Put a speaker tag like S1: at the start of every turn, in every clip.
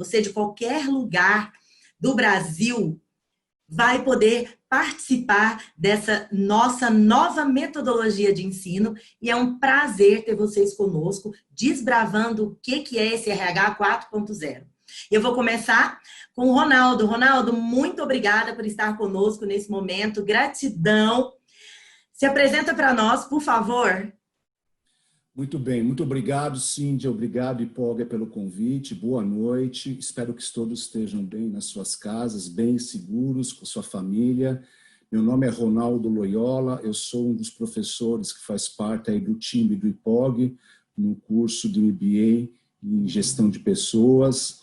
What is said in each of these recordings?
S1: Você de qualquer lugar do Brasil vai poder participar dessa nossa nova metodologia de ensino e é um prazer ter vocês conosco, desbravando o que é esse RH 4.0. Eu vou começar com o Ronaldo. Ronaldo, muito obrigada por estar conosco nesse momento, gratidão. Se apresenta para nós, por favor.
S2: Muito bem, muito obrigado, Cíndia, obrigado, Ipolga, pelo convite, boa noite, espero que todos estejam bem nas suas casas, bem seguros, com sua família. Meu nome é Ronaldo Loyola, eu sou um dos professores que faz parte aí do time do Ipog, no curso de MBA em Gestão de Pessoas.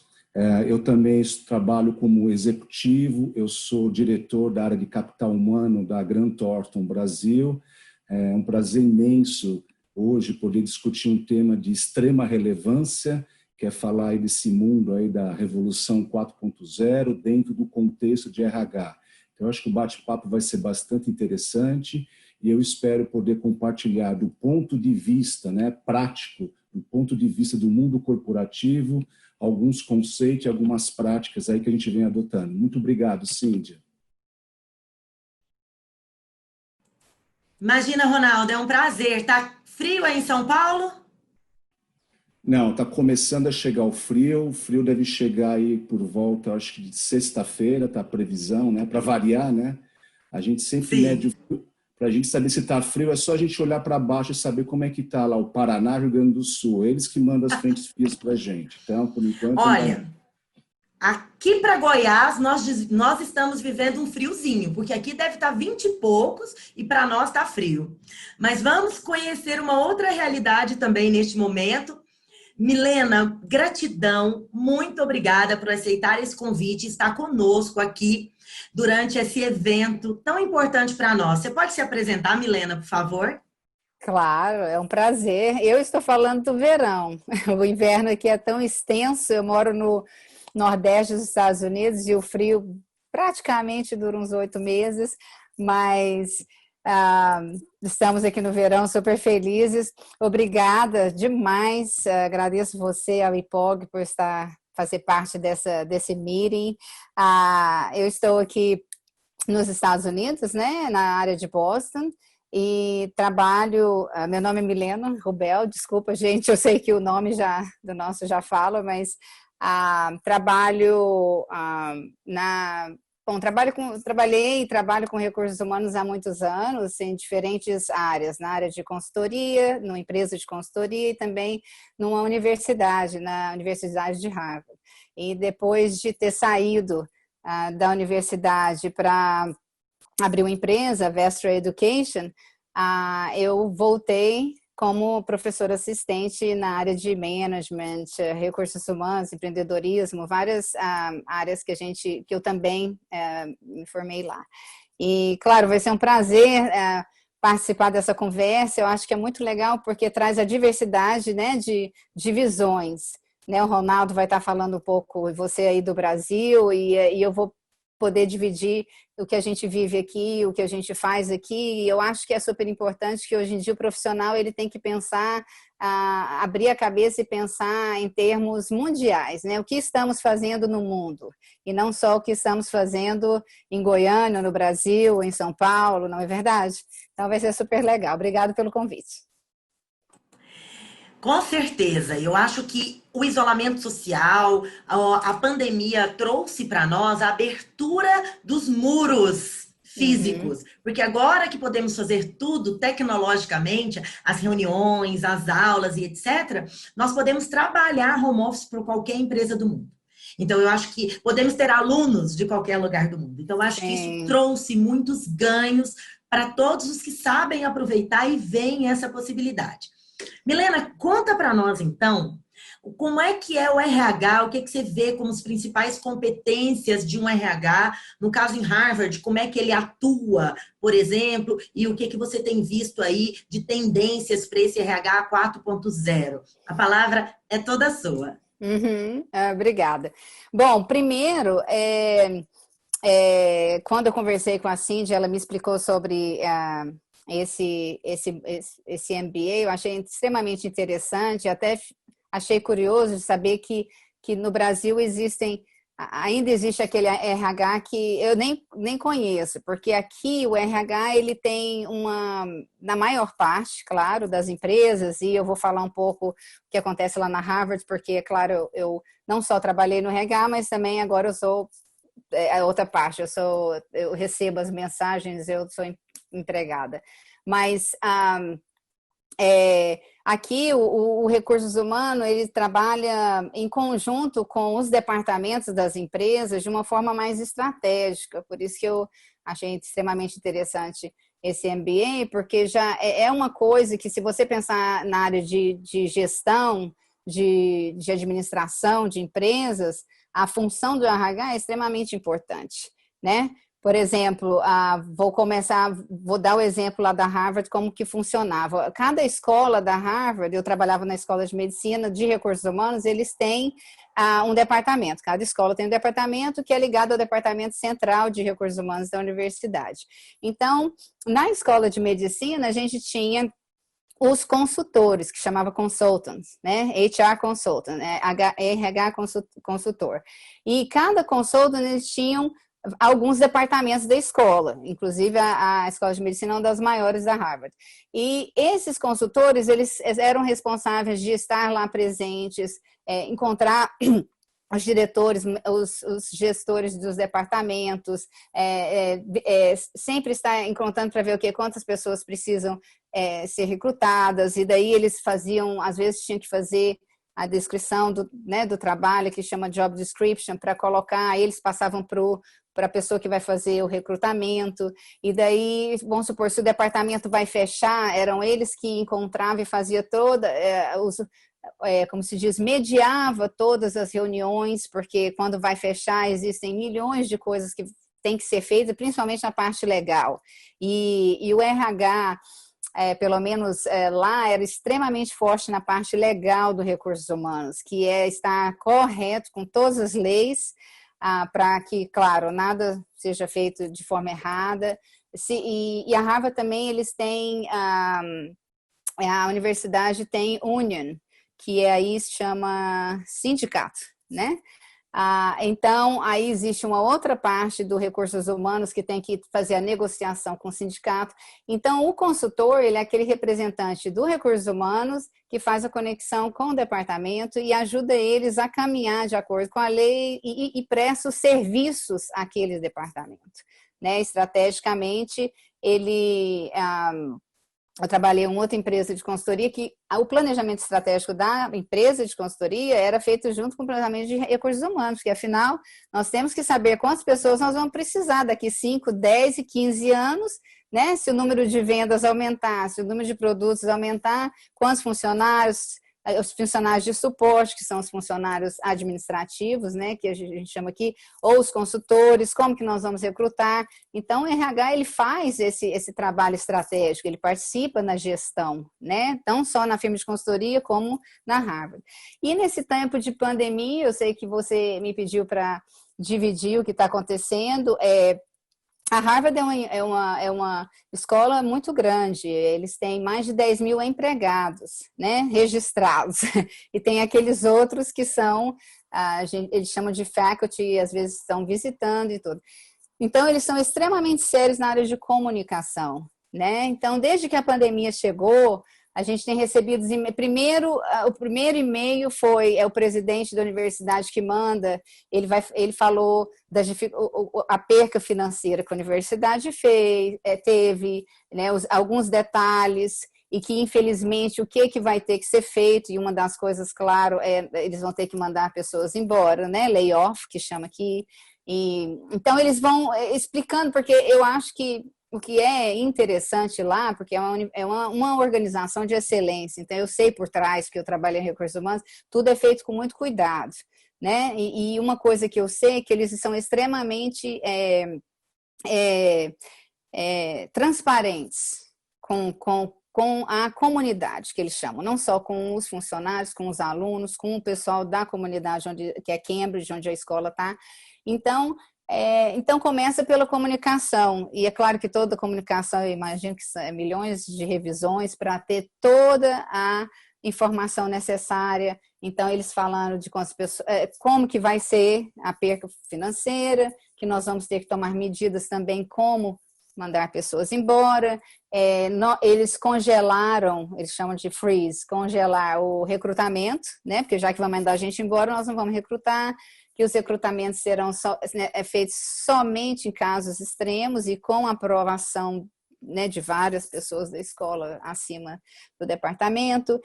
S2: Eu também trabalho como executivo, eu sou diretor da área de capital humano da Grant Thornton Brasil. É um prazer imenso hoje poder discutir um tema de extrema relevância, que é falar aí desse mundo aí da Revolução 4.0 dentro do contexto de RH. Então, eu acho que o bate-papo vai ser bastante interessante e eu espero poder compartilhar do ponto de vista, né, prático, do ponto de vista do mundo corporativo, alguns conceitos e algumas práticas aí que a gente vem adotando. Muito obrigado, Cíndia.
S1: Imagina, Ronaldo, é um prazer. Tá frio aí em São Paulo?
S2: Não, está começando a chegar o frio deve chegar aí por volta, acho que de sexta-feira, tá a previsão, né? Para variar, né? A gente sempre mede o frio. Para a gente saber se está frio, é só a gente olhar para baixo e saber como é que está lá o Paraná, Rio Grande do Sul. Eles que mandam as frentes frias para a gente. Então, por enquanto...
S1: Olha, aqui para Goiás, nós estamos vivendo um friozinho, porque aqui deve estar 20 e poucos e para nós está frio. Mas vamos conhecer uma outra realidade também neste momento. Milena, gratidão, muito obrigada por aceitar esse convite e estar conosco aqui durante esse evento tão importante para nós. Você pode se apresentar, Milena, por favor?
S3: Claro, é um prazer. Eu estou falando do verão. O inverno aqui é tão extenso, eu moro no Nordeste dos Estados Unidos e o frio praticamente dura uns 8 meses, mas estamos aqui no verão super felizes. Obrigada demais, agradeço você ao IPOG por fazer parte desse meeting. Eu estou aqui nos Estados Unidos, né, na área de Boston, e trabalho, meu nome é Milena Rubel, desculpa gente, eu sei que o nome do nosso já fala, mas trabalho trabalhei e trabalho com recursos humanos há muitos anos em diferentes áreas, na área de consultoria, numa empresa de consultoria e também numa universidade, na Universidade de Harvard. E depois de ter saído da universidade para abrir uma empresa, Vestra Education, eu voltei como professora assistente na área de management, recursos humanos, empreendedorismo, várias áreas que eu também me formei lá. E, claro, vai ser um prazer participar dessa conversa. Eu acho que é muito legal porque traz a diversidade, né, de visões. Né? O Ronaldo vai estar falando um pouco, você aí do Brasil, e eu vou poder dividir o que a gente vive aqui, o que a gente faz aqui, e eu acho que é super importante que hoje em dia o profissional ele tem que pensar, abrir a cabeça e pensar em termos mundiais, né? O que estamos fazendo no mundo, e não só o que estamos fazendo em Goiânia, no Brasil, em São Paulo, não é verdade? Então vai ser super legal. Obrigada pelo convite.
S1: Com certeza, eu acho que o isolamento social, a pandemia trouxe para nós a abertura dos muros físicos, porque agora que podemos fazer tudo tecnologicamente, as reuniões, as aulas e etc., nós podemos trabalhar home office para qualquer empresa do mundo. Então, eu acho que podemos ter alunos de qualquer lugar do mundo. Então, eu acho que isso trouxe muitos ganhos para todos os que sabem aproveitar e veem essa possibilidade. Milena, conta para nós, então, como é que é o RH, o que você vê como as principais competências de um RH, no caso em Harvard, como é que ele atua, por exemplo, e o que você tem visto aí de tendências para esse RH 4.0? A palavra é toda sua.
S3: Obrigada. Bom, primeiro, quando eu conversei com a Cindy, ela me explicou sobre esse MBA, eu achei extremamente interessante, até achei curioso de saber que que no Brasil ainda existe aquele RH que eu nem conheço, porque aqui o RH ele tem na maior parte, claro, das empresas, e eu vou falar um pouco o que acontece lá na Harvard, porque, claro, eu não só trabalhei no RH, mas também agora eu sou a outra parte, eu recebo as mensagens, eu sou empregada. Mas aqui o Recursos Humanos ele trabalha em conjunto com os departamentos das empresas de uma forma mais estratégica, por isso que eu achei extremamente interessante esse MBA, porque já é uma coisa que, se você pensar na área de gestão, de administração de empresas, a função do RH é extremamente importante, né? Por exemplo, vou dar o exemplo lá da Harvard, como que funcionava. Cada escola da Harvard, eu trabalhava na escola de medicina de recursos humanos, eles têm um departamento. Cada escola tem um departamento que é ligado ao departamento central de recursos humanos da universidade. Então, na escola de medicina, a gente tinha os consultores, que chamava consultants, né? HR consultant, né? RH consultor. E cada consultant, eles tinham alguns departamentos da escola, inclusive a escola de medicina é uma das maiores da Harvard. E esses consultores, eles eram responsáveis de estar lá presentes, encontrar os diretores, os gestores dos departamentos, sempre estar encontrando para ver quantas pessoas precisam ser recrutadas, e daí eles faziam, às vezes tinham que fazer a descrição do trabalho, que chama job description, para colocar, eles passavam para a pessoa que vai fazer o recrutamento, e daí, vamos supor, se o departamento vai fechar, eram eles que encontravam e faziam como se diz, mediava todas as reuniões, porque quando vai fechar existem milhões de coisas que têm que ser feitas, principalmente na parte legal. E o RH, pelo menos lá, era extremamente forte na parte legal do recursos humanos, que é estar correto com todas as leis, para que, claro, nada seja feito de forma errada. E a Harvard também, eles têm, a universidade tem union, que aí se chama sindicato, né? Então, aí existe uma outra parte do recursos humanos que tem que fazer a negociação com o sindicato. Então, o consultor, ele é aquele representante do recursos humanos que faz a conexão com o departamento e ajuda eles a caminhar de acordo com a lei e presta os serviços àquele departamento, né? Estrategicamente, eu trabalhei em uma outra empresa de consultoria que o planejamento estratégico da empresa de consultoria era feito junto com o planejamento de recursos humanos, porque afinal nós temos que saber quantas pessoas nós vamos precisar daqui 5, 10 e 15 anos, né? Se o número de vendas aumentar, se o número de produtos aumentar, quantos funcionários, os funcionários de suporte, que são os funcionários administrativos, né, que a gente chama aqui, ou os consultores, como que nós vamos recrutar. Então, o RH, ele faz esse trabalho estratégico, ele participa na gestão, né, não só na firma de consultoria, como na Harvard. E nesse tempo de pandemia, eu sei que você me pediu para dividir o que está acontecendo, a Harvard é uma escola muito grande, eles têm mais de 10 mil empregados, né, registrados, e tem aqueles outros que são, eles chamam de faculty, às vezes estão visitando e tudo. Então, eles são extremamente sérios na área de comunicação, né? Então, desde que a pandemia chegou, a gente tem recebido, o primeiro e-mail foi o presidente da universidade que manda, ele falou a perca financeira que a universidade teve, né, alguns detalhes, e que infelizmente o que vai ter que ser feito, e uma das coisas, claro, eles vão ter que mandar pessoas embora, né, layoff, que chama aqui, então eles vão explicando, porque eu acho que o que é interessante lá, porque é uma organização de excelência, então eu sei por trás, que eu trabalho em recursos humanos, tudo é feito com muito cuidado, né? E uma coisa que eu sei é que eles são extremamente transparentes com a comunidade, que eles chamam, não só com os funcionários, com os alunos, com o pessoal da comunidade, que é Cambridge, onde a escola está. Então, começa pela comunicação, e é claro que toda comunicação, eu imagino que são milhões de revisões para ter toda informação necessária. Então, eles falando de como que vai ser a perca financeira, que nós vamos ter que tomar medidas também como mandar pessoas embora. Eles congelaram, eles chamam de freeze, congelar o recrutamento, né? Porque já que vão mandar a gente embora, nós não vamos recrutar, que os recrutamentos serão feitos somente em casos extremos e com aprovação, né, de várias pessoas da escola acima do departamento.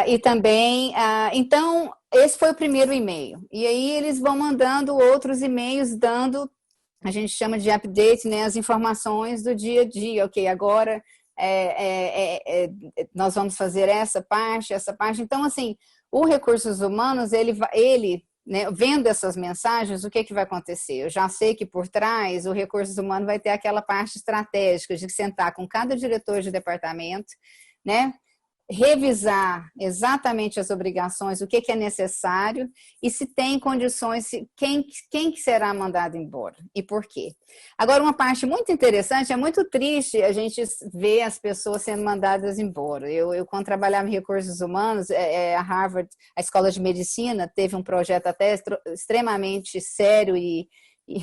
S3: E também, então, esse foi o primeiro e-mail. E aí eles vão mandando outros e-mails, dando, a gente chama de update, né, as informações do dia a dia. Ok, agora nós vamos fazer essa parte. Então, assim, o Recursos Humanos, ele né, vendo essas mensagens, o que vai acontecer? Eu já sei que por trás o Recursos Humanos vai ter aquela parte estratégica de sentar com cada diretor de departamento, né, revisar exatamente as obrigações, o que é necessário e se tem condições, quem que será mandado embora e por quê. Agora, uma parte muito interessante, é muito triste a gente ver as pessoas sendo mandadas embora. Eu quando trabalhava em recursos humanos, a Harvard, a Escola de Medicina, teve um projeto até extremamente sério e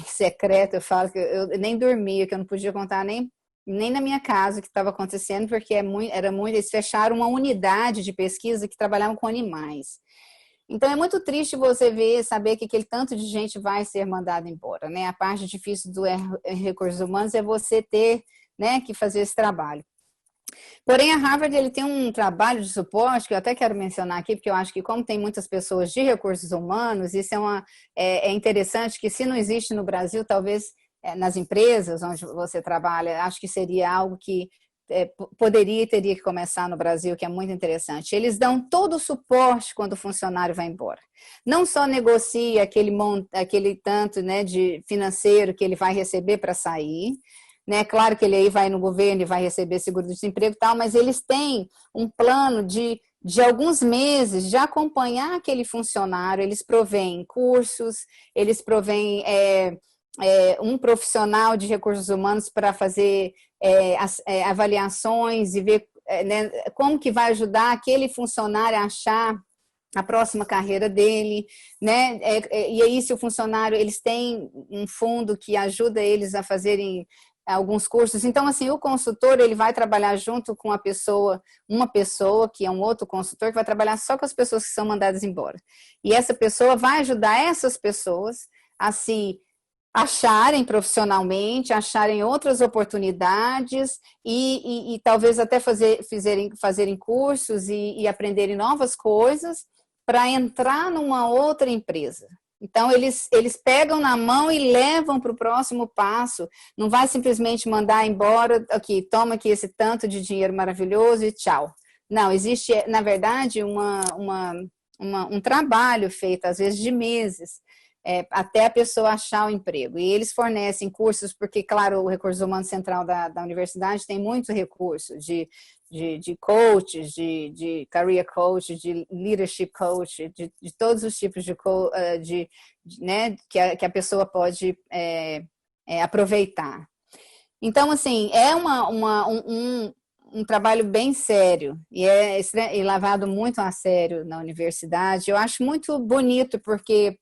S3: secreto. Eu falo que eu nem dormia, que eu não podia contar nem na minha casa o que estava acontecendo, porque eles fecharam uma unidade de pesquisa que trabalhava com animais. Então, é muito triste você saber que aquele tanto de gente vai ser mandado embora, né? A parte difícil do recursos humanos é você ter, né, que fazer esse trabalho. Porém, a Harvard ele tem um trabalho de suporte que eu até quero mencionar aqui, porque eu acho que como tem muitas pessoas de recursos humanos, isso é interessante que se não existe no Brasil, talvez nas empresas onde você trabalha, acho que seria algo que poderia e teria que começar no Brasil, que é muito interessante. Eles dão todo o suporte quando o funcionário vai embora. Não só negocia aquele tanto, né, de financeiro que ele vai receber para sair, né? Claro que ele aí vai no governo e vai receber seguro-desemprego e tal, mas eles têm um plano de alguns meses de acompanhar aquele funcionário. Eles provêm cursos, eles provêm um profissional de recursos humanos para fazer avaliações e ver né, como que vai ajudar aquele funcionário a achar a próxima carreira dele, né? E aí, se o funcionário, eles têm um fundo que ajuda eles a fazerem alguns cursos. Então, assim, o consultor, ele vai trabalhar junto com uma pessoa que é um outro consultor, que vai trabalhar só com as pessoas que são mandadas embora. E essa pessoa vai ajudar essas pessoas a se acharem profissionalmente, acharem outras oportunidades e talvez até fazerem cursos e aprenderem novas coisas para entrar numa outra empresa. Então, eles pegam na mão e levam para o próximo passo. Não vai simplesmente mandar embora, aqui, toma aqui esse tanto de dinheiro maravilhoso e tchau. Não, existe, na verdade, um trabalho feito, às vezes, de meses, até a pessoa achar o emprego. E eles fornecem cursos, porque, claro, o Recursos Humanos Central da universidade tem muito recurso de coaches, de career coach, de leadership coach, de todos os tipos né, que a pessoa pode aproveitar. Então, assim, é um trabalho bem sério e é levado muito a sério na universidade. Eu acho muito bonito, porque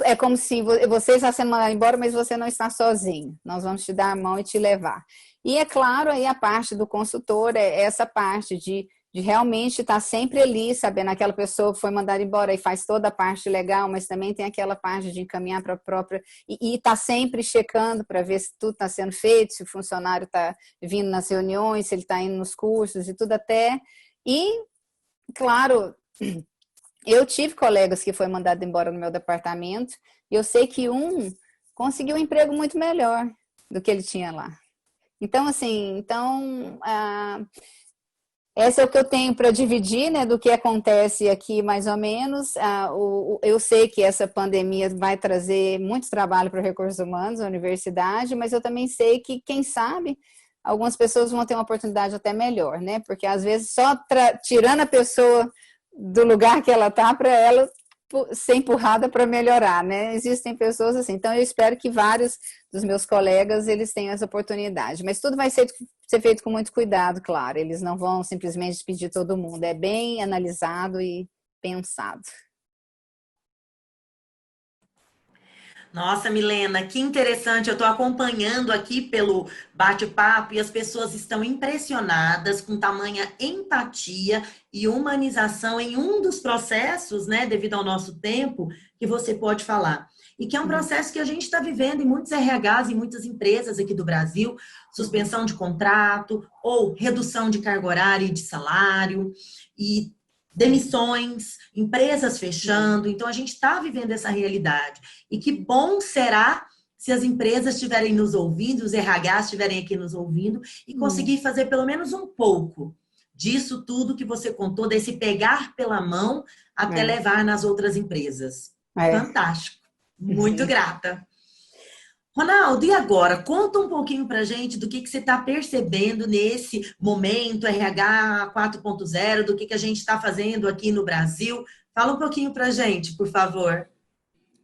S3: é como se você está sendo mandado embora, mas você não está sozinho. Nós vamos te dar a mão e te levar. E é claro, aí a parte do consultor é essa parte de realmente estar sempre ali, sabendo aquela pessoa que foi mandada embora e faz toda a parte legal, mas também tem aquela parte de encaminhar para a própria... E está sempre checando para ver se tudo está sendo feito, se o funcionário está vindo nas reuniões, se ele está indo nos cursos e tudo até. E, claro... Eu tive colegas que foram mandados embora no meu departamento e eu sei que um conseguiu um emprego muito melhor do que ele tinha lá. Então, assim, esse é o que eu tenho para dividir, né, do que acontece aqui, mais ou menos. Eu sei que essa pandemia vai trazer muito trabalho para os recursos humanos, a universidade, mas eu também sei que, quem sabe, algumas pessoas vão ter uma oportunidade até melhor, né? Porque, às vezes, só tirando a pessoa do lugar que ela está, para ela ser empurrada para melhorar, né? Existem pessoas assim. Então, eu espero que vários dos meus colegas, eles tenham essa oportunidade. Mas tudo vai ser feito com muito cuidado, claro. Eles não vão simplesmente despedir todo mundo. É bem analisado e pensado.
S1: Nossa, Milena, que interessante. Eu estou acompanhando aqui pelo bate-papo e as pessoas estão impressionadas com tamanha empatia e humanização em um dos processos, né, devido ao nosso tempo, que você pode falar. E que é um processo que a gente está vivendo em muitos RHs, em muitas empresas aqui do Brasil, suspensão de contrato ou redução de carga horária e de salário. E demissões, empresas fechando. Então, a gente está vivendo essa realidade. E que bom será se as empresas estiverem nos ouvindo, os RHs estiverem aqui nos ouvindo, e conseguir fazer pelo menos um pouco disso tudo que você contou, desse pegar pela mão até levar nas outras empresas. Fantástico. Muito grata. Ronaldo, e agora? Conta um pouquinho pra gente do que você está percebendo nesse momento RH 4.0, do que a gente está fazendo aqui no Brasil. Fala um pouquinho pra gente, por favor.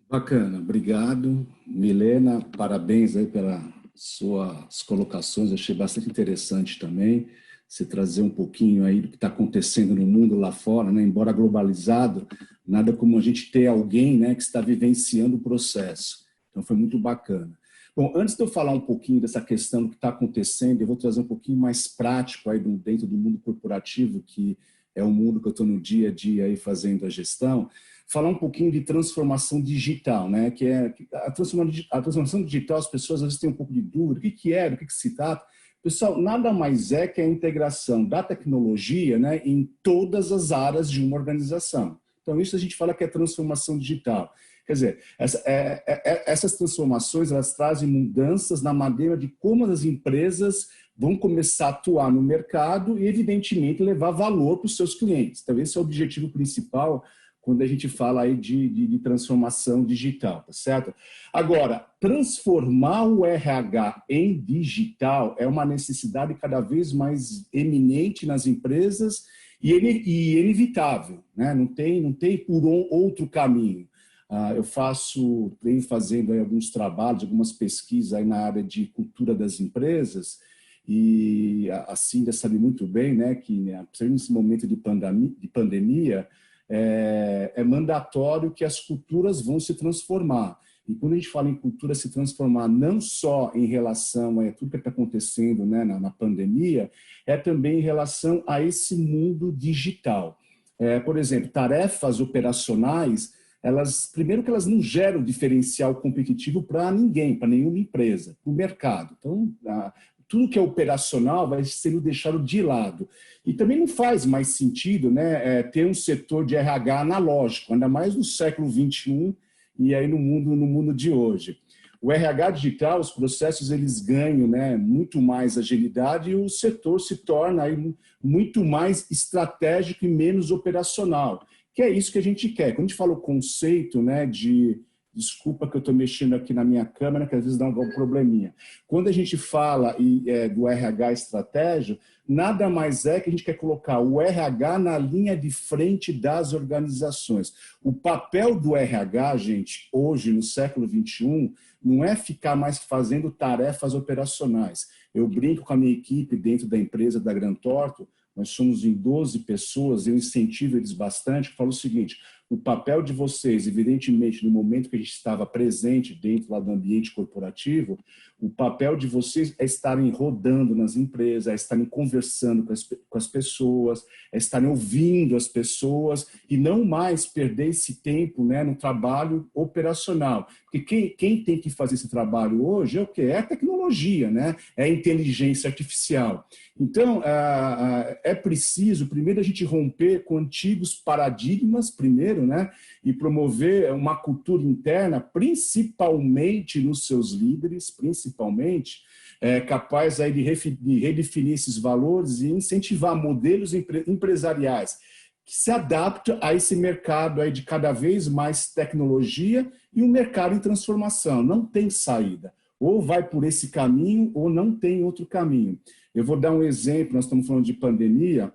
S2: Bacana, obrigado. Milena, parabéns aí pelas suas colocações, achei bastante interessante também você trazer um pouquinho aí do que está acontecendo no mundo lá fora, né? Embora globalizado, nada como a gente ter alguém, né, que está vivenciando o processo. Então foi muito bacana. Bom, antes de eu falar um pouquinho dessa questão do que está acontecendo, eu vou trazer um pouquinho mais prático aí dentro do mundo corporativo, que é o mundo que eu estou no dia a dia aí fazendo a gestão, falar um pouquinho de transformação digital, né? Que é a transformação digital, as pessoas às vezes têm um pouco de dúvida, o que é, do que se trata. Pessoal, nada mais é que a integração da tecnologia, né, em todas as áreas de uma organização. Então, isso a gente fala que é transformação digital. Quer dizer, essas transformações, elas trazem mudanças na maneira de como as empresas vão começar a atuar no mercado e, evidentemente, levar valor para os seus clientes. Então, esse é o objetivo principal quando a gente fala aí de transformação digital, tá certo? Agora, transformar o RH em digital é uma necessidade cada vez mais eminente nas empresas e inevitável, né? Não tem por outro caminho. Eu venho fazendo aí alguns trabalhos, algumas pesquisas aí na área de cultura das empresas e a Cíndia sabe muito bem, né, que nesse momento de pandemia é mandatório que as culturas vão se transformar. E quando a gente fala em cultura se transformar, não só em relação a tudo que está acontecendo, né, na pandemia, é também em relação a esse mundo digital. Por exemplo, tarefas operacionais, primeiro que elas não geram diferencial competitivo para ninguém, para nenhuma empresa, para o mercado. Então, tudo que é operacional vai sendo deixado de lado. E também não faz mais sentido, né, ter um setor de RH analógico, ainda mais no século XXI e aí no mundo de hoje. O RH digital, os processos, eles ganham, né, muito mais agilidade e o setor se torna aí muito mais estratégico e menos operacional, que é isso que a gente quer. Quando a gente fala o conceito, né, desculpa que eu estou mexendo aqui na minha câmera, que às vezes dá um probleminha. Quando a gente fala do RH estratégia, nada mais é que a gente quer colocar o RH na linha de frente das organizações. O papel do RH, gente, hoje, no século XXI, não é ficar mais fazendo tarefas operacionais. Eu brinco com a minha equipe dentro da empresa da Gran Torto, nós somos em 12 pessoas, eu incentivo eles bastante, falo o seguinte: o papel de vocês, evidentemente, no momento que a gente estava presente dentro lá do ambiente corporativo, o papel de vocês é estarem rodando nas empresas, é estarem conversando com as pessoas, é estarem ouvindo as pessoas e não mais perder esse tempo, né, no trabalho operacional. Porque quem tem que fazer esse trabalho hoje é o quê? É a tecnologia, né? É a inteligência artificial. Então, é preciso, primeiro, a gente romper com antigos paradigmas, primeiro, né? E promover uma cultura interna, principalmente nos seus líderes, principalmente, capaz aí de redefinir esses valores e incentivar modelos empresariais que se adaptam a esse mercado aí de cada vez mais tecnologia e um mercado em transformação. Não tem saída. Ou vai por esse caminho ou não tem outro caminho. Eu vou dar um exemplo, nós estamos falando de pandemia.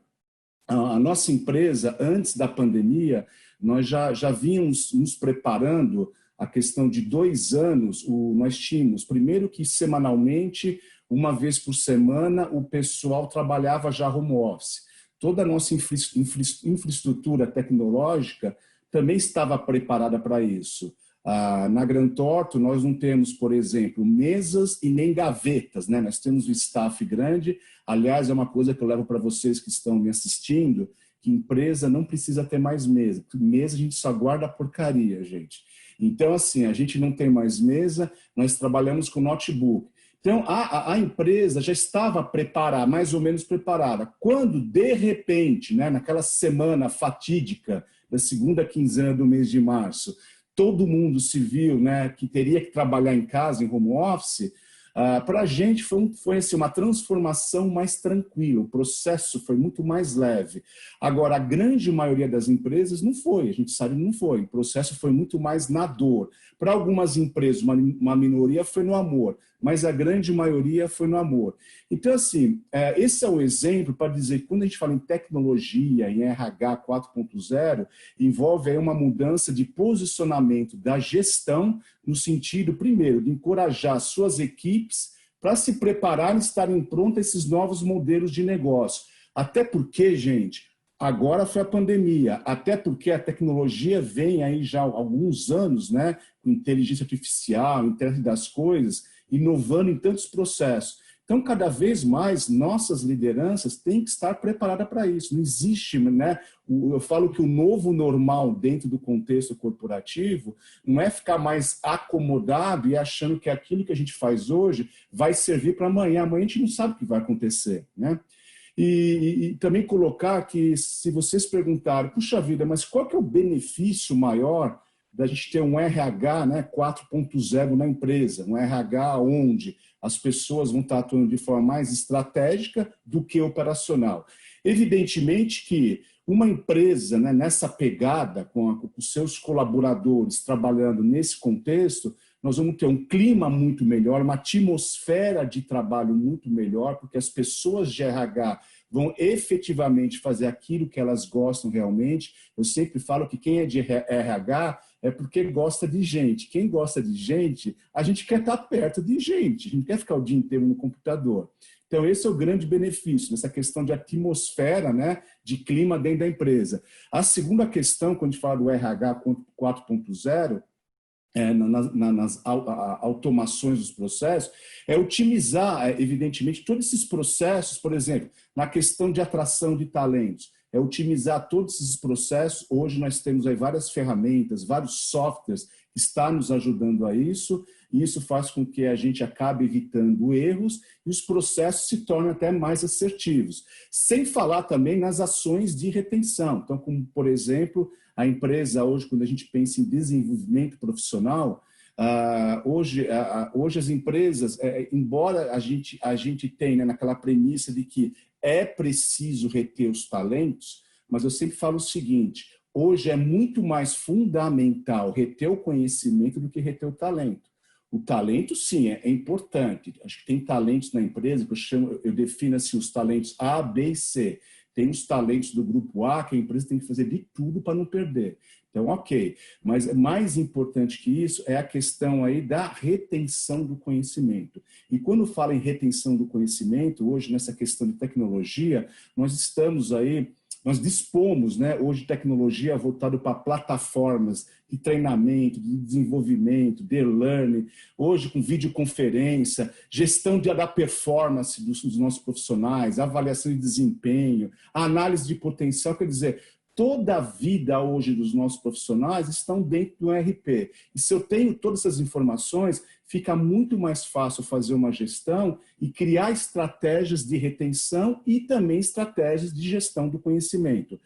S2: A nossa empresa, antes da pandemia, nós já vínhamos nos preparando a questão de 2 anos, nós tínhamos, primeiro que semanalmente, uma vez por semana, o pessoal trabalhava já home office. Toda a nossa infraestrutura tecnológica também estava preparada para isso. Na Grant Thornton, nós não temos, por exemplo, mesas e nem gavetas, né? Nós temos um staff grande. Aliás, é uma coisa que eu levo para vocês que estão me assistindo, que empresa não precisa ter mais mesa. Mesa a gente só guarda porcaria, gente. Então, assim, a gente não tem mais mesa, nós trabalhamos com notebook. Então, a empresa já estava preparada, mais ou menos preparada. Quando, de repente, né, naquela semana fatídica da segunda quinzena do mês de março, todo mundo se viu, né, que teria que trabalhar em casa, em home office, para a gente foi assim, uma transformação mais tranquila, o processo foi muito mais leve. Agora, a grande maioria das empresas não foi, a gente sabe que não foi, o processo foi muito mais na dor. Para algumas empresas, uma minoria foi no amor, mas a grande maioria foi no amor. Então, assim, esse é o exemplo para dizer que quando a gente fala em tecnologia, em RH 4.0, envolve aí uma mudança de posicionamento da gestão, no sentido, primeiro, de encorajar suas equipes para se prepararem e estarem prontas a esses novos modelos de negócio. Até porque, gente, agora foi a pandemia, até porque a tecnologia vem aí já há alguns anos, né, com inteligência artificial, internet das coisas, inovando em tantos processos. Então, cada vez mais, nossas lideranças têm que estar preparadas para isso. Não existe, né? Eu falo que o novo normal dentro do contexto corporativo não é ficar mais acomodado e achando que aquilo que a gente faz hoje vai servir para amanhã. Amanhã a gente não sabe o que vai acontecer, né? E também colocar que, se vocês perguntarem, puxa vida, mas qual que é o benefício maior da gente ter um RH, né, 4.0 na empresa? Um RH onde as pessoas vão estar atuando de forma mais estratégica do que operacional. Evidentemente que uma empresa, né, nessa pegada, com os seus colaboradores trabalhando nesse contexto, nós vamos ter um clima muito melhor, uma atmosfera de trabalho muito melhor, porque as pessoas de RH vão efetivamente fazer aquilo que elas gostam realmente. Eu sempre falo que quem é de RH é porque gosta de gente. Quem gosta de gente, a gente quer estar perto de gente, a gente quer ficar o dia inteiro no computador. Então, esse é o grande benefício, nessa questão de atmosfera, né, de clima dentro da empresa. A segunda questão, quando a gente fala do RH 4.0, nas automações dos processos, é otimizar, evidentemente, todos esses processos, por exemplo, na questão de atração de talentos, é otimizar todos esses processos. Hoje nós temos aí várias ferramentas, vários softwares que estão nos ajudando a isso, e isso faz com que a gente acabe evitando erros e os processos se tornem até mais assertivos. Sem falar também nas ações de retenção. Então, como, por exemplo, a empresa hoje, quando a gente pensa em desenvolvimento profissional, hoje as empresas, embora a gente tenha, né, naquela premissa de que é preciso reter os talentos, mas eu sempre falo o seguinte: hoje é muito mais fundamental reter o conhecimento do que reter o talento. O talento, sim, é importante. Acho que tem talentos na empresa que eu defino assim, os talentos A, B e C. Tem os talentos do grupo A que a empresa tem que fazer de tudo para não perder. Então, ok. Mas mais importante que isso é a questão aí da retenção do conhecimento. E quando fala em retenção do conhecimento, hoje nessa questão de tecnologia, nós dispomos, né, hoje, de tecnologia voltada para plataformas de treinamento, de desenvolvimento, de e-learning, hoje com videoconferência, gestão da performance dos nossos profissionais, avaliação de desempenho, análise de potencial, quer dizer, toda a vida hoje dos nossos profissionais estão dentro do ERP. E se eu tenho todas essas informações, fica muito mais fácil fazer uma gestão e criar estratégias de retenção e também estratégias de gestão do conhecimento.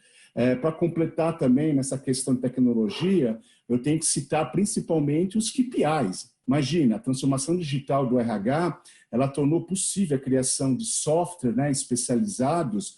S2: Para completar também nessa questão de tecnologia, eu tenho que citar principalmente os KPIs. Imagina, a transformação digital do RH, ela tornou possível a criação de software, né, especializados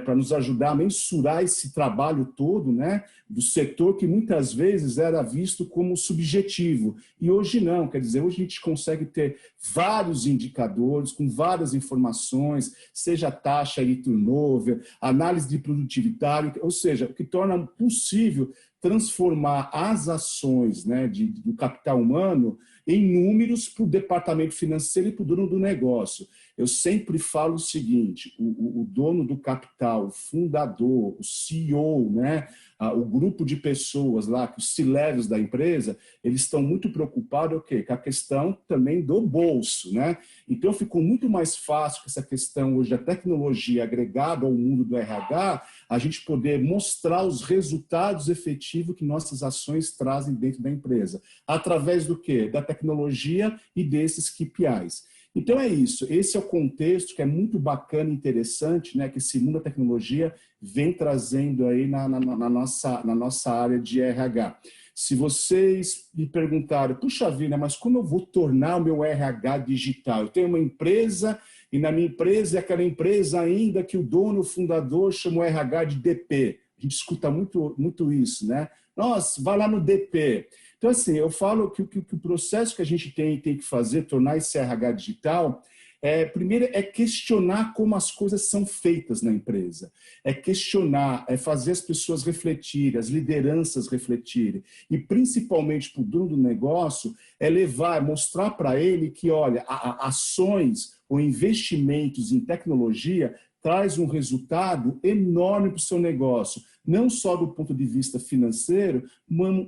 S2: para nos ajudar a mensurar esse trabalho todo, né, do setor que muitas vezes era visto como subjetivo. E hoje não, quer dizer, hoje a gente consegue ter vários indicadores com várias informações, seja taxa de turnover, análise de produtividade, ou seja, o que torna possível transformar as ações, né, do capital humano em números para o departamento financeiro e para o dono do negócio. Eu sempre falo o seguinte, o dono do capital, o fundador, o CEO, né, o grupo de pessoas lá, os C-levels da empresa, eles estão muito preocupados com a questão também do bolso, né? Então ficou muito mais fácil com essa questão hoje da tecnologia agregada ao mundo do RH, a gente poder mostrar os resultados efetivos que nossas ações trazem dentro da empresa. Através do quê? Da tecnologia e desses KPIs. Então é isso, esse é o contexto que é muito bacana e interessante, né, que esse mundo da tecnologia vem trazendo aí na nossa área de RH. Se vocês me perguntarem, puxa vida, mas como eu vou tornar o meu RH digital? Eu tenho uma empresa e na minha empresa é aquela empresa ainda que o dono, o fundador, chama o RH de DP. A gente escuta muito isso, né? Nossa, vai lá no DP. Então, assim, eu falo que o processo que a gente tem que fazer, tornar esse RH digital, primeiro é questionar como as coisas são feitas na empresa. É questionar, é fazer as pessoas refletirem, as lideranças refletirem. E, principalmente para o dono do negócio, é mostrar para ele que, olha, ações ou investimentos em tecnologia traz um resultado enorme para o seu negócio, não só do ponto de vista financeiro,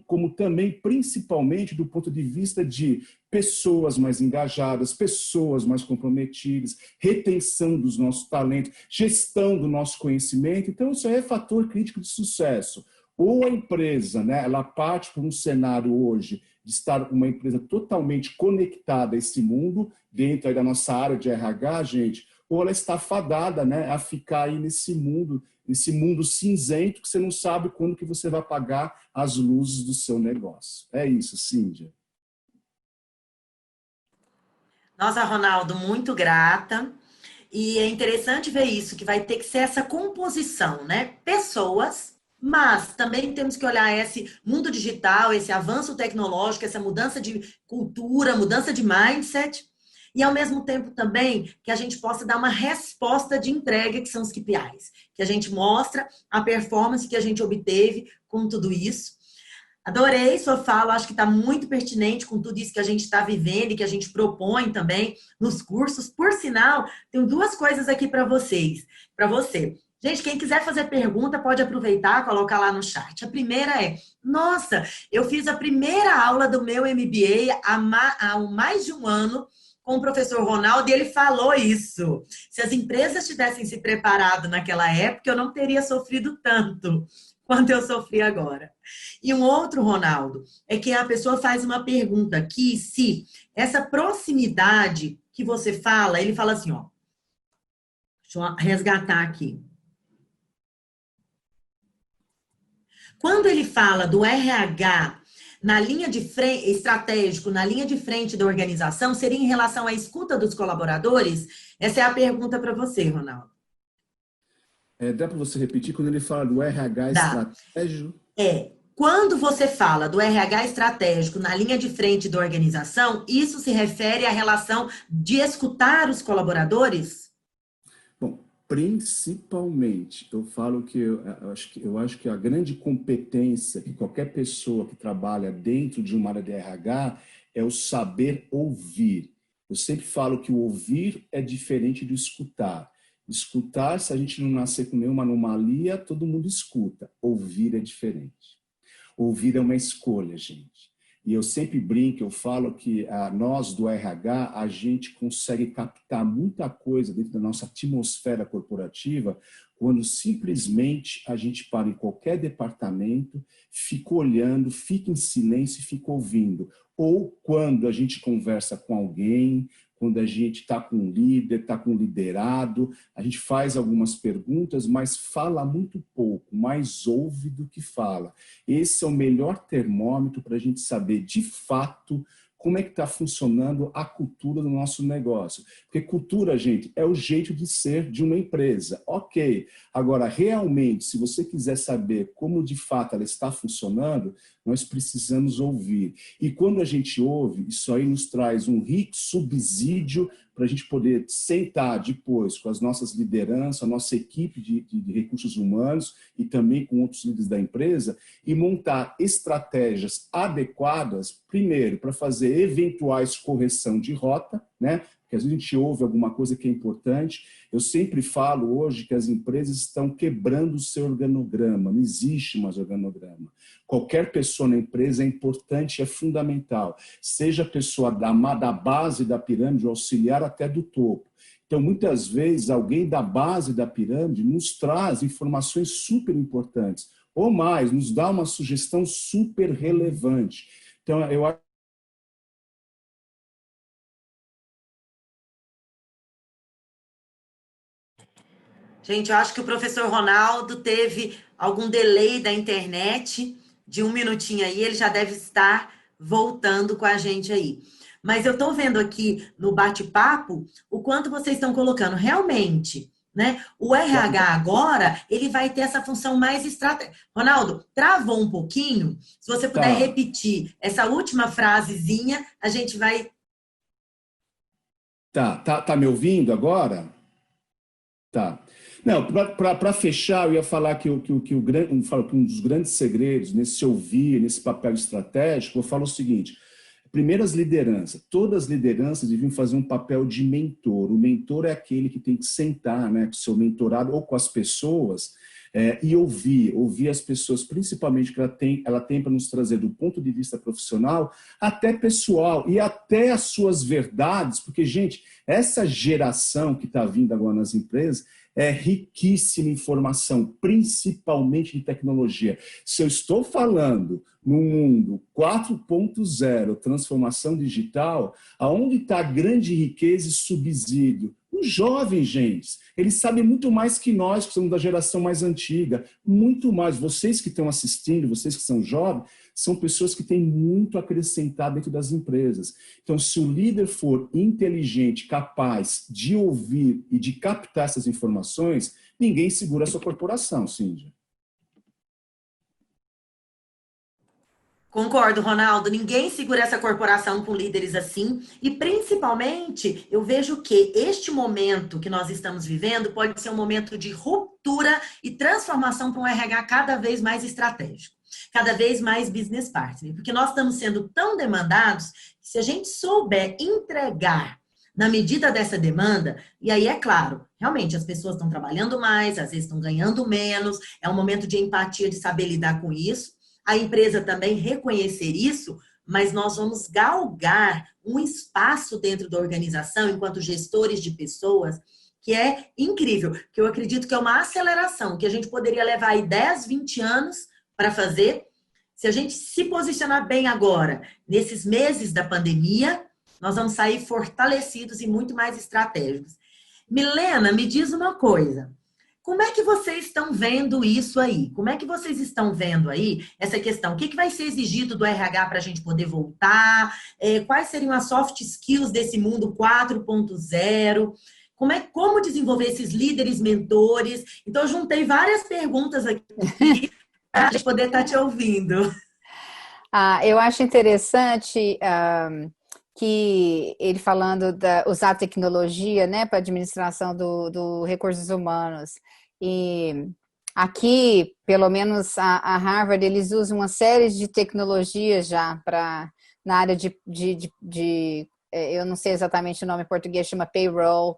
S2: como também, principalmente, do ponto de vista de pessoas mais engajadas, pessoas mais comprometidas, retenção dos nossos talentos, gestão do nosso conhecimento. Então, isso aí é fator crítico de sucesso. Ou a empresa, né, ela parte por um cenário hoje de estar uma empresa totalmente conectada a esse mundo, dentro aí da nossa área de RH, gente, ou ela está fadada, né, a ficar aí nesse mundo cinzento que você não sabe quando que você vai apagar as luzes do seu negócio. É isso, Cíndia.
S1: Nossa, Ronaldo, muito grata. E é interessante ver isso, que vai ter que ser essa composição, né? Pessoas, mas também temos que olhar esse mundo digital, esse avanço tecnológico, essa mudança de cultura, mudança de mindset, e ao mesmo tempo também que a gente possa dar uma resposta de entrega, que são os KPIs, que a gente mostra a performance que a gente obteve com tudo isso. Adorei sua fala, acho que está muito pertinente com tudo isso que a gente está vivendo e que a gente propõe também nos cursos. Por sinal, tenho duas coisas aqui para vocês, para você. Gente, quem quiser fazer pergunta, pode aproveitar, colocar lá no chat. A primeira é, nossa, eu fiz a primeira aula do meu MBA há mais de um ano com o professor Ronaldo e ele falou isso. Se as empresas tivessem se preparado naquela época, eu não teria sofrido tanto quanto eu sofri agora. E um outro, Ronaldo, é que a pessoa faz uma pergunta aqui, se essa proximidade que você fala, ele fala assim, ó, deixa eu resgatar aqui. Quando ele fala do RH na linha de frente, estratégico, na linha de frente da organização, seria em relação à escuta dos colaboradores? Essa é a pergunta para você, Ronaldo.
S2: Dá para você repetir quando ele fala do RH estratégico?
S1: Quando você fala do RH estratégico na linha de frente da organização, isso se refere à relação de escutar os colaboradores?
S2: Bom, principalmente, eu falo que eu acho que a grande competência que qualquer pessoa que trabalha dentro de uma área de RH é o saber ouvir. Eu sempre falo que o ouvir é diferente do escutar. Escutar, se a gente não nascer com nenhuma anomalia, todo mundo escuta. Ouvir é diferente. Ouvir é uma escolha, gente. E eu sempre brinco, eu falo que nós do RH, a gente consegue captar muita coisa dentro da nossa atmosfera corporativa quando simplesmente a gente para em qualquer departamento, fica olhando, fica em silêncio e fica ouvindo. Ou quando a gente conversa com alguém, quando a gente está com um líder, está com um liderado, a gente faz algumas perguntas, mas fala muito pouco, mais ouve do que fala. Esse é o melhor termômetro para a gente saber, de fato, como é que está funcionando a cultura do nosso negócio. Porque cultura, gente, é o jeito de ser de uma empresa. Ok. Agora, realmente, se você quiser saber como de fato ela está funcionando, nós precisamos ouvir. E quando a gente ouve, isso aí nos traz um rico subsídio para a gente poder sentar depois com as nossas lideranças, a nossa equipe de recursos humanos e também com outros líderes da empresa e montar estratégias adequadas, primeiro, para fazer eventuais correção de rota, né? Porque às vezes a gente ouve alguma coisa que é importante. Eu sempre falo hoje que as empresas estão quebrando o seu organograma, não existe mais organograma. Qualquer pessoa na empresa é importante, é fundamental, seja a pessoa da base da pirâmide, o auxiliar até do topo. Então, muitas vezes, alguém da base da pirâmide nos traz informações super importantes, ou mais, nos dá uma sugestão super relevante. Então, eu acho.
S1: Gente, eu acho que o professor Ronaldo teve algum delay da internet de 1 minutinho aí, ele já deve estar voltando com a gente aí. Mas eu estou vendo aqui no bate-papo o quanto vocês estão colocando. Realmente, né? O RH agora, ele vai ter essa função mais estratégica. Ronaldo, travou um pouquinho. Se você puder repetir essa última frasezinha, a gente vai...
S2: Tá me ouvindo agora? Tá. Não, para fechar, eu ia falar que um dos grandes segredos nesse ouvir, nesse papel estratégico, eu falo o seguinte: primeiro, as lideranças. Todas as lideranças deviam fazer um papel de mentor. O mentor é aquele que tem que sentar, né, com o seu mentorado ou com as pessoas e ouvir as pessoas, principalmente que ela tem para nos trazer do ponto de vista profissional, até pessoal, e até as suas verdades, porque, gente, essa geração que está vindo agora nas empresas é riquíssima em informação, principalmente de tecnologia. Se eu estou falando no mundo 4.0, transformação digital, aonde está a grande riqueza e subsídio? Os jovens, gente, eles sabem muito mais que nós, que somos da geração mais antiga, muito mais. Vocês que estão assistindo, vocês que são jovens, são pessoas que têm muito a acrescentar dentro das empresas. Então, se o líder for inteligente, capaz de ouvir e de captar essas informações, ninguém segura a sua corporação, Cíndia.
S1: Concordo, Ronaldo. Ninguém segura essa corporação com líderes assim. E, principalmente, eu vejo que este momento que nós estamos vivendo pode ser um momento de ruptura e transformação para um RH cada vez mais estratégico, cada vez mais business partner. Porque nós estamos sendo tão demandados que, se a gente souber entregar na medida dessa demanda, e aí é claro, realmente as pessoas estão trabalhando mais, às vezes estão ganhando menos, é um momento de empatia, de saber lidar com isso. A empresa também reconhecer isso, mas nós vamos galgar um espaço dentro da organização, enquanto gestores de pessoas, que é incrível, que eu acredito que é uma aceleração, que a gente poderia levar aí 10, 20 anos para fazer. Se a gente se posicionar bem agora, nesses meses da pandemia, nós vamos sair fortalecidos e muito mais estratégicos. Milena, me diz uma coisa. Como é que vocês estão vendo isso aí? Como é que vocês estão vendo aí essa questão? O que vai ser exigido do RH para a gente poder voltar? Quais seriam as soft skills desse mundo 4.0? Como desenvolver esses líderes, mentores? Então, eu juntei várias perguntas aqui para a gente poder estar te ouvindo.
S3: Eu acho interessante que ele falando usar tecnologia, né, para administração do recursos humanos. E aqui, pelo menos a Harvard, eles usam uma série de tecnologias já na área eu não sei exatamente o nome em português, chama payroll,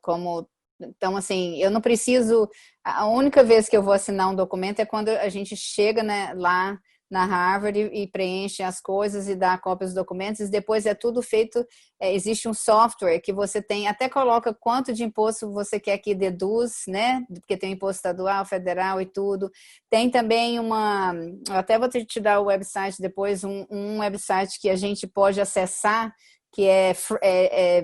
S3: então, assim, eu não preciso... A única vez que eu vou assinar um documento é quando a gente chega, né, lá na Harvard e preenche as coisas e dá cópias dos documentos, e depois é tudo feito, existe um software que você tem, até coloca quanto de imposto você quer que deduz, né, porque tem imposto estadual, federal e tudo. Tem também eu até vou te dar o website depois, um website que a gente pode acessar, que é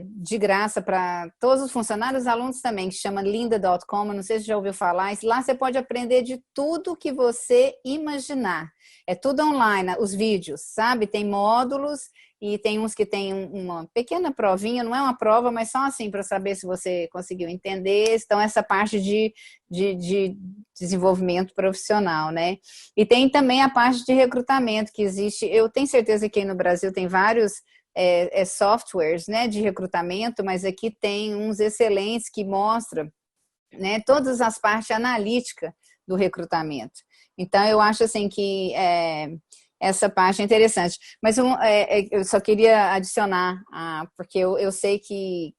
S3: de graça para todos os funcionários, alunos também, que chama linda.com, não sei se já ouviu falar, lá você pode aprender de tudo que você imaginar. É tudo online, os vídeos, sabe? Tem módulos e tem uns que tem uma pequena provinha, não é uma prova, mas só assim para saber se você conseguiu entender. Então, essa parte de desenvolvimento profissional, né? E tem também a parte de recrutamento que existe. Eu tenho certeza que aí no Brasil tem vários softwares, né, de recrutamento, mas aqui tem uns excelentes que mostram, né, todas as partes analíticas do recrutamento. Então, eu acho assim que essa parte é interessante. Mas eu só queria adicionar, porque eu sei que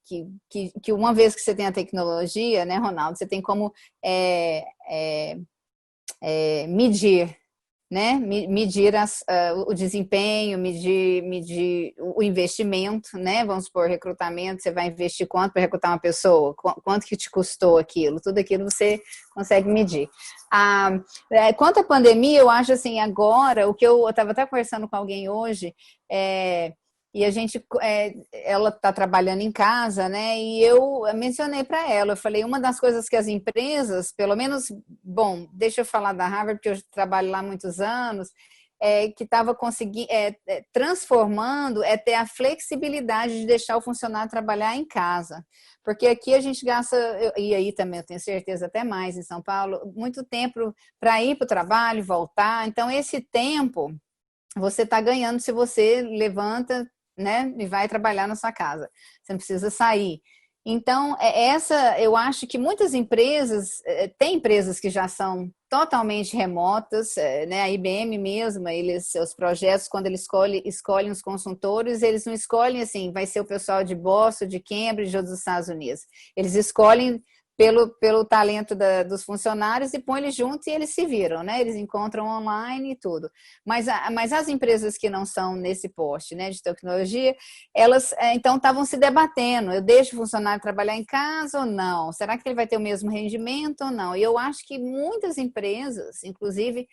S3: uma vez que você tem a tecnologia, né, Ronaldo, você tem como medir, né? Medir o desempenho, medir o investimento, né? Vamos supor, recrutamento, você vai investir quanto para recrutar uma pessoa? Quanto que te custou aquilo? Tudo aquilo você consegue medir. Quanto à pandemia, eu acho assim, agora, o que eu estava até conversando com alguém hoje, e a gente, ela está trabalhando em casa, né? E eu mencionei para ela, eu falei, uma das coisas que as empresas, pelo menos, bom, deixa eu falar da Harvard, porque eu trabalho lá há muitos anos, que estava conseguindo, transformando, ter a flexibilidade de deixar o funcionário trabalhar em casa. Porque aqui a gente gasta, e aí também eu tenho certeza até mais em São Paulo, muito tempo para ir para o trabalho, voltar. Então, esse tempo você está ganhando se você levanta, né, e vai trabalhar na sua casa. Você não precisa sair. Então, eu acho que muitas empresas, tem empresas que já são totalmente remotas, né, a IBM mesmo, seus projetos, quando eles escolhem os consultores, eles não escolhem assim, vai ser o pessoal de Boston, de Cambridge ou dos Estados Unidos. Eles escolhem pelo talento dos funcionários e põe eles juntos e eles se viram, né? Eles encontram online e tudo. Mas as empresas que não são nesse poste, né, de tecnologia, elas então estavam se debatendo. Eu deixo o funcionário trabalhar em casa ou não? Será que ele vai ter o mesmo rendimento ou não? E eu acho que muitas empresas, inclusive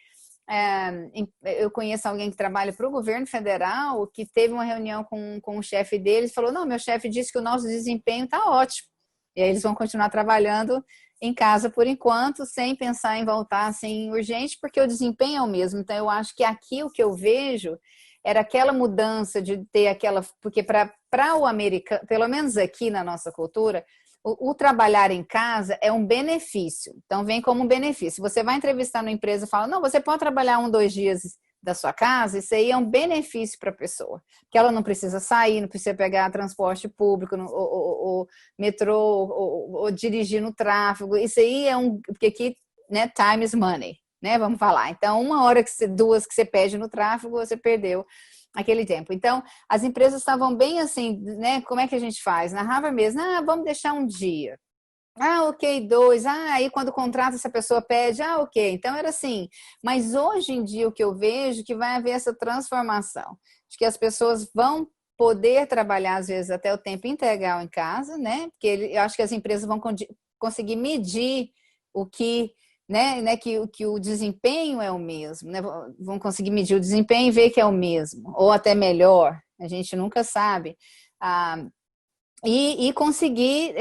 S3: eu conheço alguém que trabalha para o governo federal, que teve uma reunião com o chefe deles e falou, não, meu chefe disse que o nosso desempenho está ótimo. E aí eles vão continuar trabalhando em casa por enquanto, sem pensar em voltar assim urgente, porque o desempenho é o mesmo. Então, eu acho que aqui o que eu vejo era aquela mudança de ter aquela... Porque para o americano, pelo menos aqui na nossa cultura, o trabalhar em casa é um benefício. Então, vem como um benefício. Você vai entrevistar numa empresa e fala, não, você pode trabalhar 2 dias da sua casa, isso aí é um benefício para a pessoa, que ela não precisa sair, não precisa pegar transporte público, ou metrô, ou dirigir no tráfego, isso aí porque aqui, né, time is money, né, vamos falar, então 1 hora, 2 que você perde no tráfego, você perdeu aquele tempo. Então, as empresas estavam bem assim, né, como é que a gente faz? Na Harvard mesmo, vamos deixar 1 dia. Ok, 2. Aí quando contrata, essa pessoa pede, ok. Então era assim. Mas hoje em dia o que eu vejo é que vai haver essa transformação. De que as pessoas vão poder trabalhar, às vezes, até o tempo integral em casa, né? Porque eu acho que as empresas vão conseguir medir o que, né, que o desempenho é o mesmo, né? Vão conseguir medir o desempenho e ver que é o mesmo, ou até melhor. A gente nunca sabe. E conseguir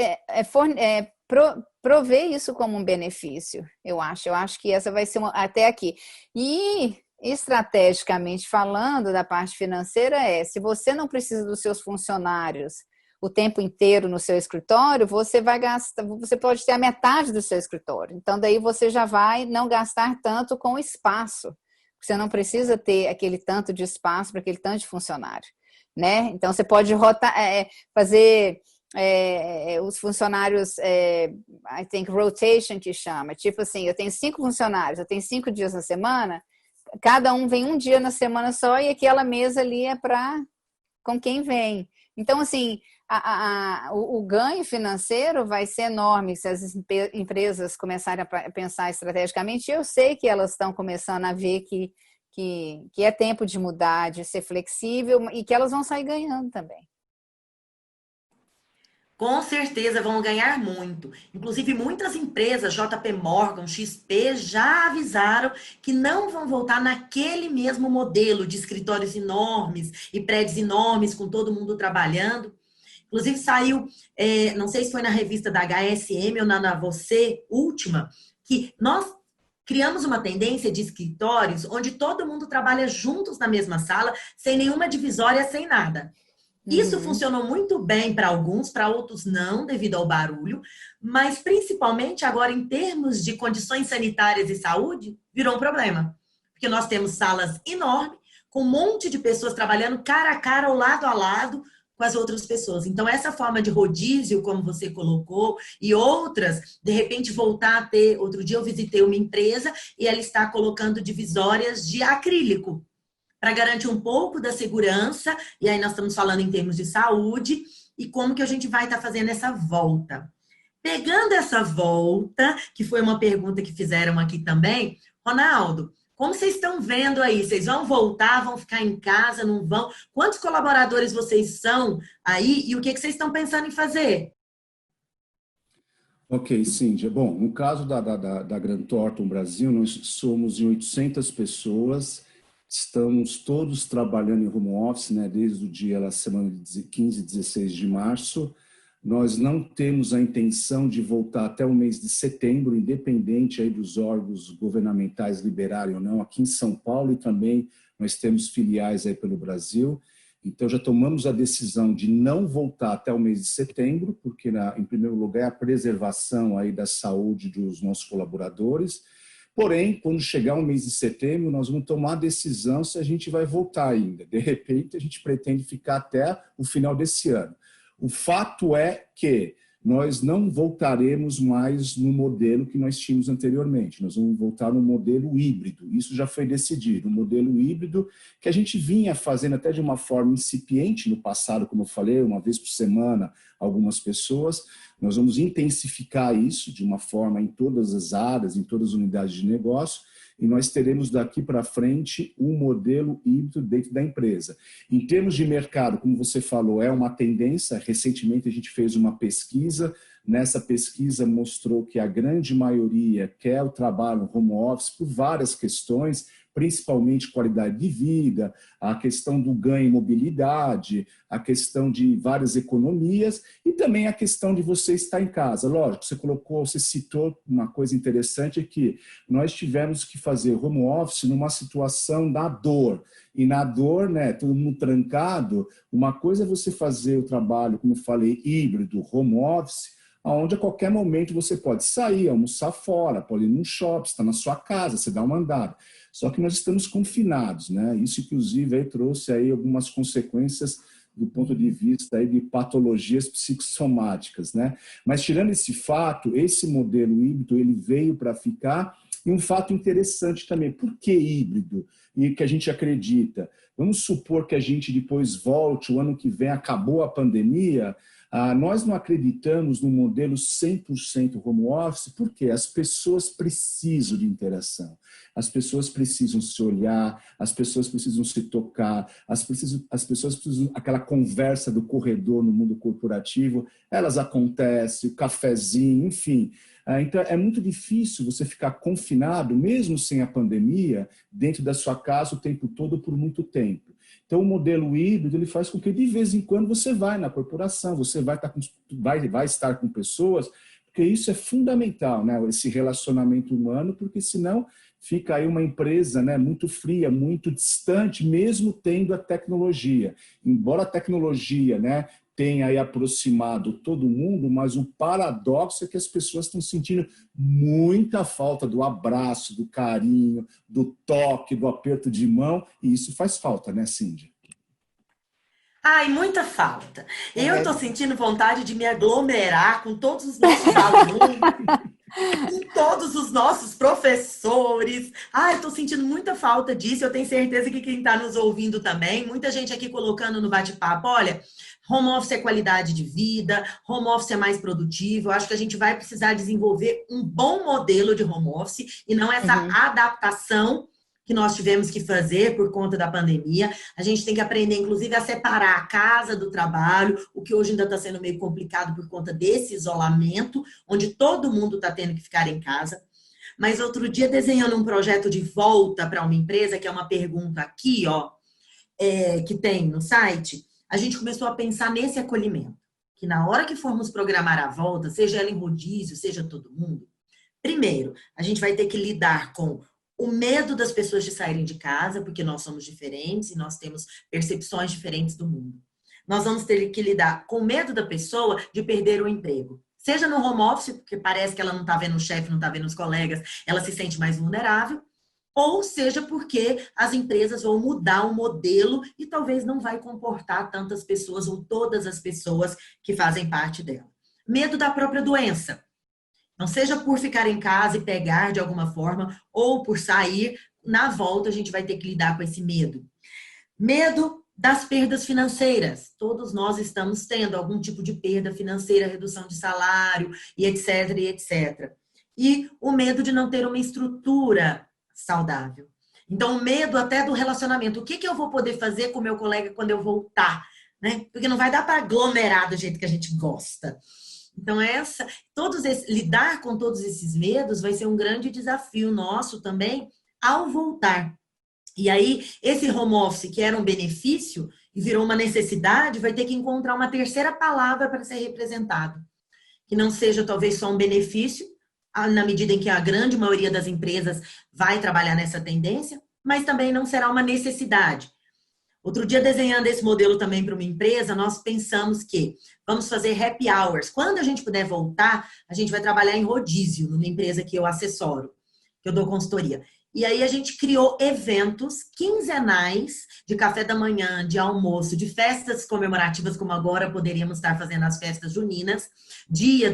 S3: prover isso como um benefício, eu acho que essa vai ser até aqui. E estrategicamente falando da parte financeira se você não precisa dos seus funcionários o tempo inteiro no seu escritório, você vai gastar, você pode ter a metade do seu escritório. Então daí você já vai não gastar tanto com espaço. Você não precisa ter aquele tanto de espaço para aquele tanto de funcionário, né? Então você pode fazer os funcionários, I think rotation que chama, tipo assim, eu tenho 5 funcionários, eu tenho 5 dias na semana, cada um vem 1 dia na semana só e aquela mesa ali é com quem vem. Então, assim, o ganho financeiro vai ser enorme se as empresas começarem a pensar estrategicamente. Eu sei que elas estão começando a ver que é tempo de mudar, de ser flexível e que elas vão sair ganhando também.
S1: Com certeza vão ganhar muito. Inclusive, muitas empresas, JP Morgan, XP, já avisaram que não vão voltar naquele mesmo modelo de escritórios enormes e prédios enormes, com todo mundo trabalhando. Inclusive, saiu, não sei se foi na revista da HSM ou na Você Última, que nós criamos uma tendência de escritórios onde todo mundo trabalha juntos na mesma sala, sem nenhuma divisória, sem nada. Isso funcionou muito bem para alguns, para outros não, devido ao barulho, mas principalmente agora em termos de condições sanitárias e saúde, virou um problema. Porque nós temos salas enormes, com um monte de pessoas trabalhando cara a cara, ou lado a lado, com as outras pessoas. Então, essa forma de rodízio, como você colocou, e outras, de repente voltar a ter... Outro dia eu visitei uma empresa e ela está colocando divisórias de acrílico para garantir um pouco da segurança, e aí nós estamos falando em termos de saúde, e como que a gente vai estar fazendo essa volta. Pegando essa volta, que foi uma pergunta que fizeram aqui também, Ronaldo, como vocês estão vendo aí? Vocês vão voltar, vão ficar em casa, não vão? Quantos colaboradores vocês são aí e o que vocês estão pensando em fazer?
S2: Ok, Cíntia. Bom, no caso da Grant Thornton Brasil, nós somos em 800 pessoas, estamos todos trabalhando em home office, né, desde o dia da semana de 15 e 16 de março. Nós não temos a intenção de voltar até o mês de setembro, independente aí dos órgãos governamentais liberarem ou não, aqui em São Paulo, e também nós temos filiais aí pelo Brasil. Então, já tomamos a decisão de não voltar até o mês de setembro, porque, em primeiro lugar, é a preservação aí da saúde dos nossos colaboradores. Porém, quando chegar o mês de setembro, nós vamos tomar a decisão se a gente vai voltar ainda. De repente, a gente pretende ficar até o final desse ano. O fato é que nós não voltaremos mais no modelo que nós tínhamos anteriormente. Nós vamos voltar no modelo híbrido. Isso já foi decidido. Um modelo híbrido que a gente vinha fazendo até de uma forma incipiente no passado, como eu falei, uma vez por semana, algumas pessoas. Nós vamos intensificar isso de uma forma em todas as áreas, em todas as unidades de negócio, e nós teremos daqui para frente um modelo híbrido dentro da empresa. Em termos de mercado, como você falou, é uma tendência. Recentemente a gente fez uma pesquisa, nessa pesquisa mostrou que a grande maioria quer o trabalho home office por várias questões, principalmente qualidade de vida, a questão do ganho em mobilidade, a questão de várias economias e também a questão de você estar em casa. Lógico, você citou uma coisa interessante, é que nós tivemos que fazer home office numa situação da dor. E na dor, né, todo mundo trancado, uma coisa é você fazer o trabalho, como eu falei, híbrido, home office, onde a qualquer momento você pode sair, almoçar fora, pode ir num shopping, está na sua casa, você dá uma andada. Só que nós estamos confinados, né? Isso, inclusive, aí trouxe aí algumas consequências do ponto de vista aí de patologias psicossomáticas, né? Mas, tirando esse fato, esse modelo híbrido ele veio para ficar. E um fato interessante também, por que híbrido? E que a gente acredita. Vamos supor que a gente depois volte, o ano que vem acabou a pandemia. Nós não acreditamos no modelo 100% home office, porque as pessoas precisam de interação, as pessoas precisam se olhar, as pessoas precisam se tocar, as pessoas precisam aquela conversa do corredor no mundo corporativo, elas acontecem, o cafezinho, enfim. Então, é muito difícil você ficar confinado, mesmo sem a pandemia, dentro da sua casa o tempo todo por muito tempo. Então, o modelo híbrido ele faz com que, de vez em quando, você vai na corporação, você vai estar com pessoas, porque isso é fundamental, né? Esse relacionamento humano, porque senão fica aí uma empresa, né, muito fria, muito distante, mesmo tendo a tecnologia. Embora a tecnologia, né, tenha aí aproximado todo mundo, mas o paradoxo é que as pessoas estão sentindo muita falta do abraço, do carinho, do toque, do aperto de mão, e isso faz falta, né, Cíndia?
S1: Ai, muita falta. Eu estou sentindo vontade de me aglomerar com todos os nossos alunos, com todos os nossos professores. Ai, estou sentindo muita falta disso. Eu tenho certeza que quem está nos ouvindo também, muita gente aqui colocando no bate-papo, olha, home office é qualidade de vida, home office é mais produtivo. Eu acho que a gente vai precisar desenvolver um bom modelo de home office e não essa adaptação que nós tivemos que fazer por conta da pandemia. A gente tem que aprender, inclusive, a separar a casa do trabalho, o que hoje ainda está sendo meio complicado por conta desse isolamento, onde todo mundo está tendo que ficar em casa. Mas outro dia, desenhando um projeto de volta para uma empresa, que é uma pergunta aqui, ó, que tem no site, a gente começou a pensar nesse acolhimento, que na hora que formos programar a volta, seja ela em rodízio, seja todo mundo, primeiro, a gente vai ter que lidar com o medo das pessoas de saírem de casa, porque nós somos diferentes e nós temos percepções diferentes do mundo. Nós vamos ter que lidar com o medo da pessoa de perder o emprego. Seja no home office, porque parece que ela não está vendo o chefe, não está vendo os colegas, ela se sente mais vulnerável. ou seja porque as empresas vão mudar o modelo e talvez não vai comportar tantas pessoas ou todas as pessoas que fazem parte dela. Medo da própria doença. Não seja por ficar em casa e pegar de alguma forma, ou por sair, na volta a gente vai ter que lidar com esse medo. Medo das perdas financeiras. Todos nós estamos tendo algum tipo de perda financeira, redução de salário e etc, e etc. E o medo de não ter uma estrutura saudável. Então, o medo até do relacionamento. O que eu vou poder fazer com o meu colega quando eu voltar? Né? Porque não vai dar para aglomerar do jeito que a gente gosta. Então, lidar com todos esses medos vai ser um grande desafio nosso também ao voltar. E aí, esse home office, que era um benefício e virou uma necessidade, vai ter que encontrar uma terceira palavra para ser representado. Que não seja talvez só um benefício, na medida em que a grande maioria das empresas vai trabalhar nessa tendência, mas também não será uma necessidade. Outro dia, desenhando esse modelo também para uma empresa, nós pensamos que vamos fazer happy hours. Quando a gente puder voltar, a gente vai trabalhar em rodízio, numa empresa que eu assessoro, que eu dou consultoria. E aí a gente criou eventos quinzenais de café da manhã, de almoço, de festas comemorativas, como agora poderíamos estar fazendo as festas juninas, dia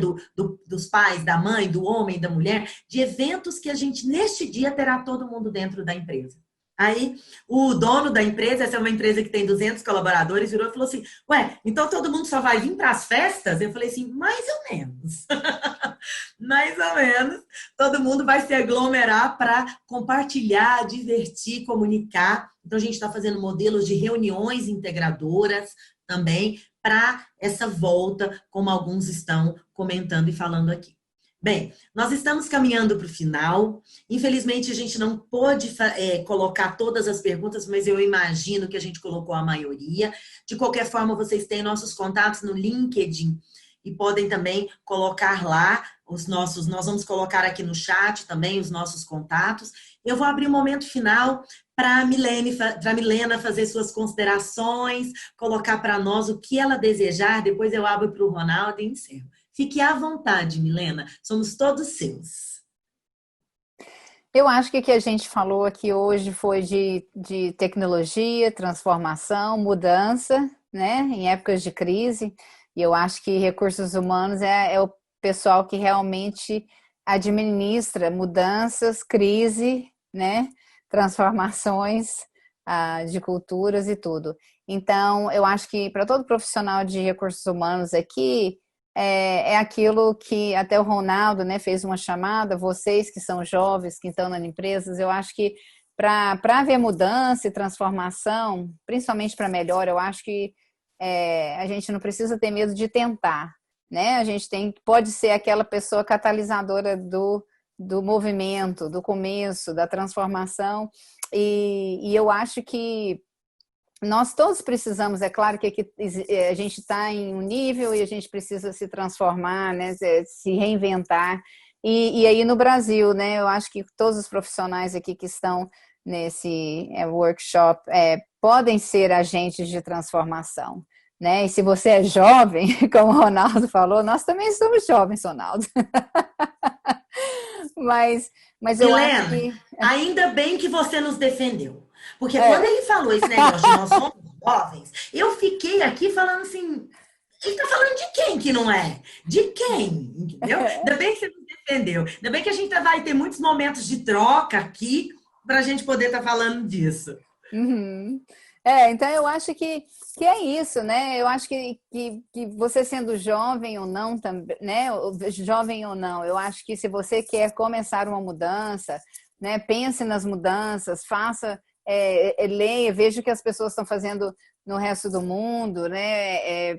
S1: dos pais, da mãe, do homem, da mulher, de eventos que a gente, neste dia, terá todo mundo dentro da empresa. Aí, o dono da empresa, essa é uma empresa que tem 200 colaboradores, virou e falou assim, ué, então todo mundo só vai vir para as festas? Eu falei assim, mais ou menos. Mais ou menos. Todo mundo vai se aglomerar para compartilhar, divertir, comunicar. Então, a gente está fazendo modelos de reuniões integradoras também para essa volta, como alguns estão comentando e falando aqui. Bem, nós estamos caminhando para o final. Infelizmente, a gente não pôde colocar todas as perguntas, mas eu imagino que a gente colocou a maioria. De qualquer forma, vocês têm nossos contatos no LinkedIn e podem também colocar lá os nossos. Nós vamos colocar aqui no chat também os nossos contatos. Eu vou abrir um momento final para a Milena fazer suas considerações, colocar para nós o que ela desejar. Depois eu abro para o Ronaldo e encerro. Fique à vontade, Milena. Somos todos seus.
S3: Eu acho que o que a gente falou aqui hoje foi de tecnologia, transformação, mudança, né? Em épocas de crise. E eu acho que recursos humanos é o pessoal que realmente administra mudanças, crise, né? Transformações de culturas e tudo. Então, eu acho que para todo profissional de recursos humanos aqui, é aquilo que até o Ronaldo, né, fez uma chamada, vocês que são jovens, que estão nas empresas, eu acho que para haver mudança e transformação, principalmente para melhor, eu acho que a gente não precisa ter medo de tentar, né? A gente pode ser aquela pessoa catalisadora do movimento, do começo, da transformação, e eu acho que nós todos precisamos, é claro que aqui a gente está em um nível e a gente precisa se transformar, né, se reinventar. E aí no Brasil, né, eu acho que todos os profissionais aqui que estão nesse workshop podem ser agentes de transformação, né? E se você é jovem, como o Ronaldo falou, nós também somos jovens, Ronaldo. mas eu
S1: Milena,
S3: acho que...
S1: ainda bem que você nos defendeu. Porque quando ele falou esse negócio de nós somos jovens, eu fiquei aqui falando assim, ele tá falando de quem que não é? De quem? Entendeu? Ainda bem que você nos defendeu. Ainda bem que a gente vai ter muitos momentos de troca aqui pra gente poder estar falando disso.
S3: Uhum. Então eu acho que é isso, né? Eu acho que você sendo jovem ou não, né? Jovem ou não, eu acho que se você quer começar uma mudança, né? Pense nas mudanças, faça, leia, veja o que as pessoas estão fazendo no resto do mundo, né?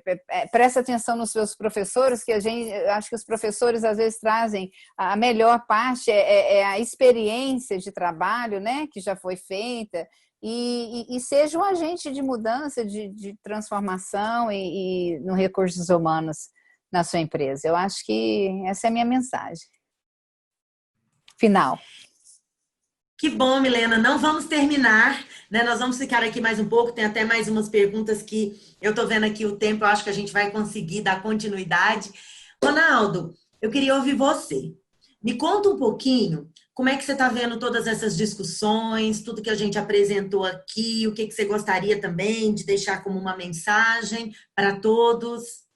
S3: Presta atenção nos seus professores, que eu acho que os professores às vezes trazem a melhor parte, a experiência de trabalho, né? Que já foi feita. E seja um agente de mudança, de transformação e no recursos humanos na sua empresa. Eu acho que essa é a minha mensagem final.
S1: Que bom, Milena. Não vamos terminar, né? Nós vamos ficar aqui mais um pouco. Tem até mais umas perguntas que eu tô vendo aqui o tempo. Eu acho que a gente vai conseguir dar continuidade. Ronaldo, eu queria ouvir você. Me conta um pouquinho Como é que você está vendo todas essas discussões, tudo que a gente apresentou aqui? O que que você gostaria também de deixar como uma mensagem para todos?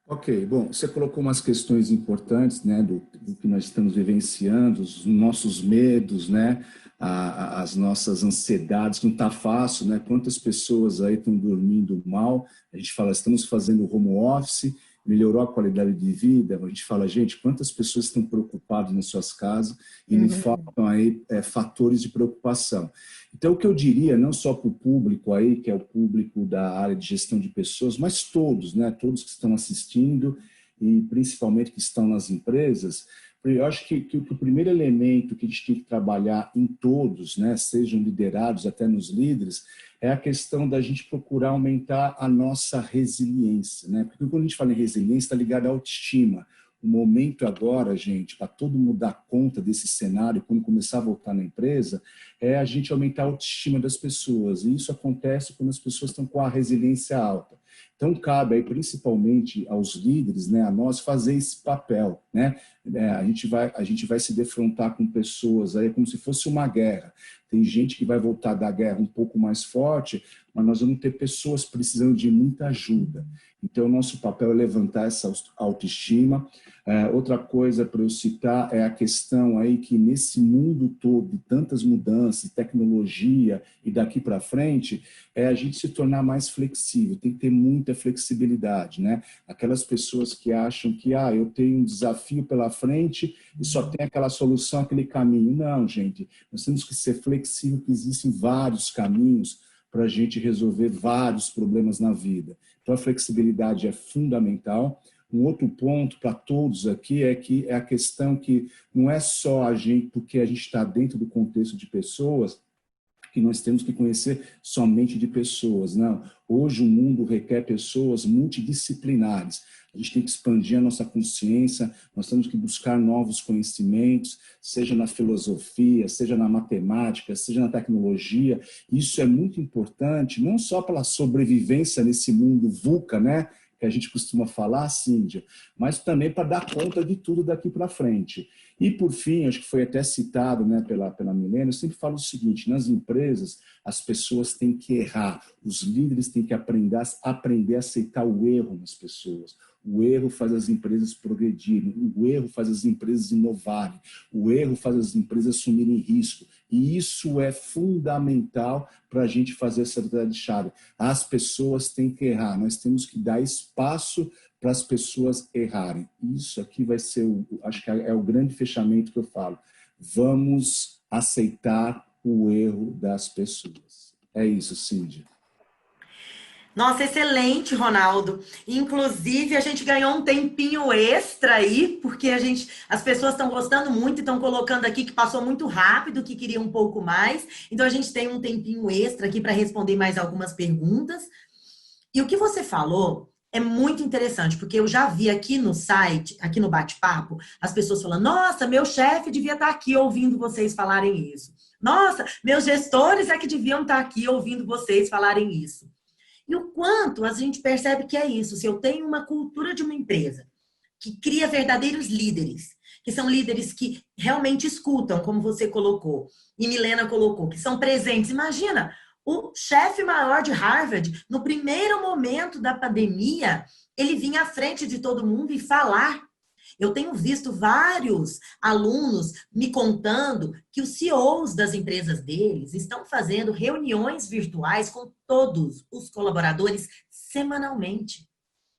S2: Ok, bom, você colocou umas questões importantes, né, do que nós estamos vivenciando, os nossos medos, né, as nossas ansiedades, que não está fácil, né, quantas pessoas aí estão dormindo mal, a gente fala, estamos fazendo home office, melhorou a qualidade de vida, a gente fala, gente, quantas pessoas estão preocupadas nas suas casas e me faltam aí fatores de preocupação. Então, o que eu diria, não só para o público aí, que é o público da área de gestão de pessoas, mas todos, né? Todos que estão assistindo e principalmente que estão nas empresas, eu acho que o primeiro elemento que a gente tem que trabalhar em todos, né? Sejam liderados até nos líderes, é a questão da gente procurar aumentar a nossa resiliência, né? Porque quando a gente fala em resiliência, está ligado à autoestima. O momento agora, gente, para todo mundo dar conta desse cenário, quando começar a voltar na empresa, é a gente aumentar a autoestima das pessoas. E isso acontece quando as pessoas estão com a resiliência alta. Então, cabe aí, principalmente aos líderes, né, a nós, fazer esse papel, né? A gente vai se defrontar com pessoas aí como se fosse uma guerra. Tem gente que vai voltar da guerra um pouco mais forte, mas nós vamos ter pessoas precisando de muita ajuda. Então, o nosso papel é levantar essa autoestima. Outra coisa para eu citar é a questão aí que nesse mundo todo de tantas mudanças, tecnologia e daqui para frente, é a gente se tornar mais flexível, tem que ter muita flexibilidade, né? Aquelas pessoas que acham que eu tenho um desafio pela frente e só tem aquela solução, aquele caminho. Não, gente, nós temos que ser flexíveis, que existem vários caminhos para a gente resolver vários problemas na vida. Então, a flexibilidade é fundamental. Um outro ponto para todos aqui é a questão que não é só a gente, porque a gente está dentro do contexto de pessoas, que nós temos que conhecer somente de pessoas. Não. Hoje o mundo requer pessoas multidisciplinares. A gente tem que expandir a nossa consciência, nós temos que buscar novos conhecimentos, seja na filosofia, seja na matemática, seja na tecnologia. Isso é muito importante, não só pela sobrevivência nesse mundo VUCA, né? Que a gente costuma falar, Cíndia, mas também para dar conta de tudo daqui para frente. E, por fim, acho que foi até citado, né, pela Milena, eu sempre falo o seguinte, nas empresas, as pessoas têm que errar, os líderes têm que aprender a aceitar o erro nas pessoas. O erro faz as empresas progredirem, o erro faz as empresas inovarem, o erro faz as empresas assumirem risco. E isso é fundamental para a gente fazer essa verdade-chave. As pessoas têm que errar, nós temos que dar espaço para as pessoas errarem. Isso aqui vai ser, acho que é o grande fechamento que eu falo. Vamos aceitar o erro das pessoas. É isso, Cíndia.
S1: Nossa, excelente, Ronaldo. Inclusive, a gente ganhou um tempinho extra aí, porque as pessoas estão gostando muito e estão colocando aqui que passou muito rápido, que queria um pouco mais. Então, a gente tem um tempinho extra aqui para responder mais algumas perguntas. E o que você falou é muito interessante, porque eu já vi aqui no site, aqui no bate-papo, as pessoas falando, nossa, meu chefe devia estar aqui ouvindo vocês falarem isso. Nossa, meus gestores é que deviam estar aqui ouvindo vocês falarem isso. E o quanto a gente percebe que é isso. Se eu tenho uma cultura de uma empresa que cria verdadeiros líderes, que são líderes que realmente escutam, como você colocou, e Milena colocou, que são presentes. Imagina, o chefe maior de Harvard, no primeiro momento da pandemia, ele vinha à frente de todo mundo e falar. Eu tenho visto vários alunos me contando que os CEOs das empresas deles estão fazendo reuniões virtuais com todos os colaboradores semanalmente,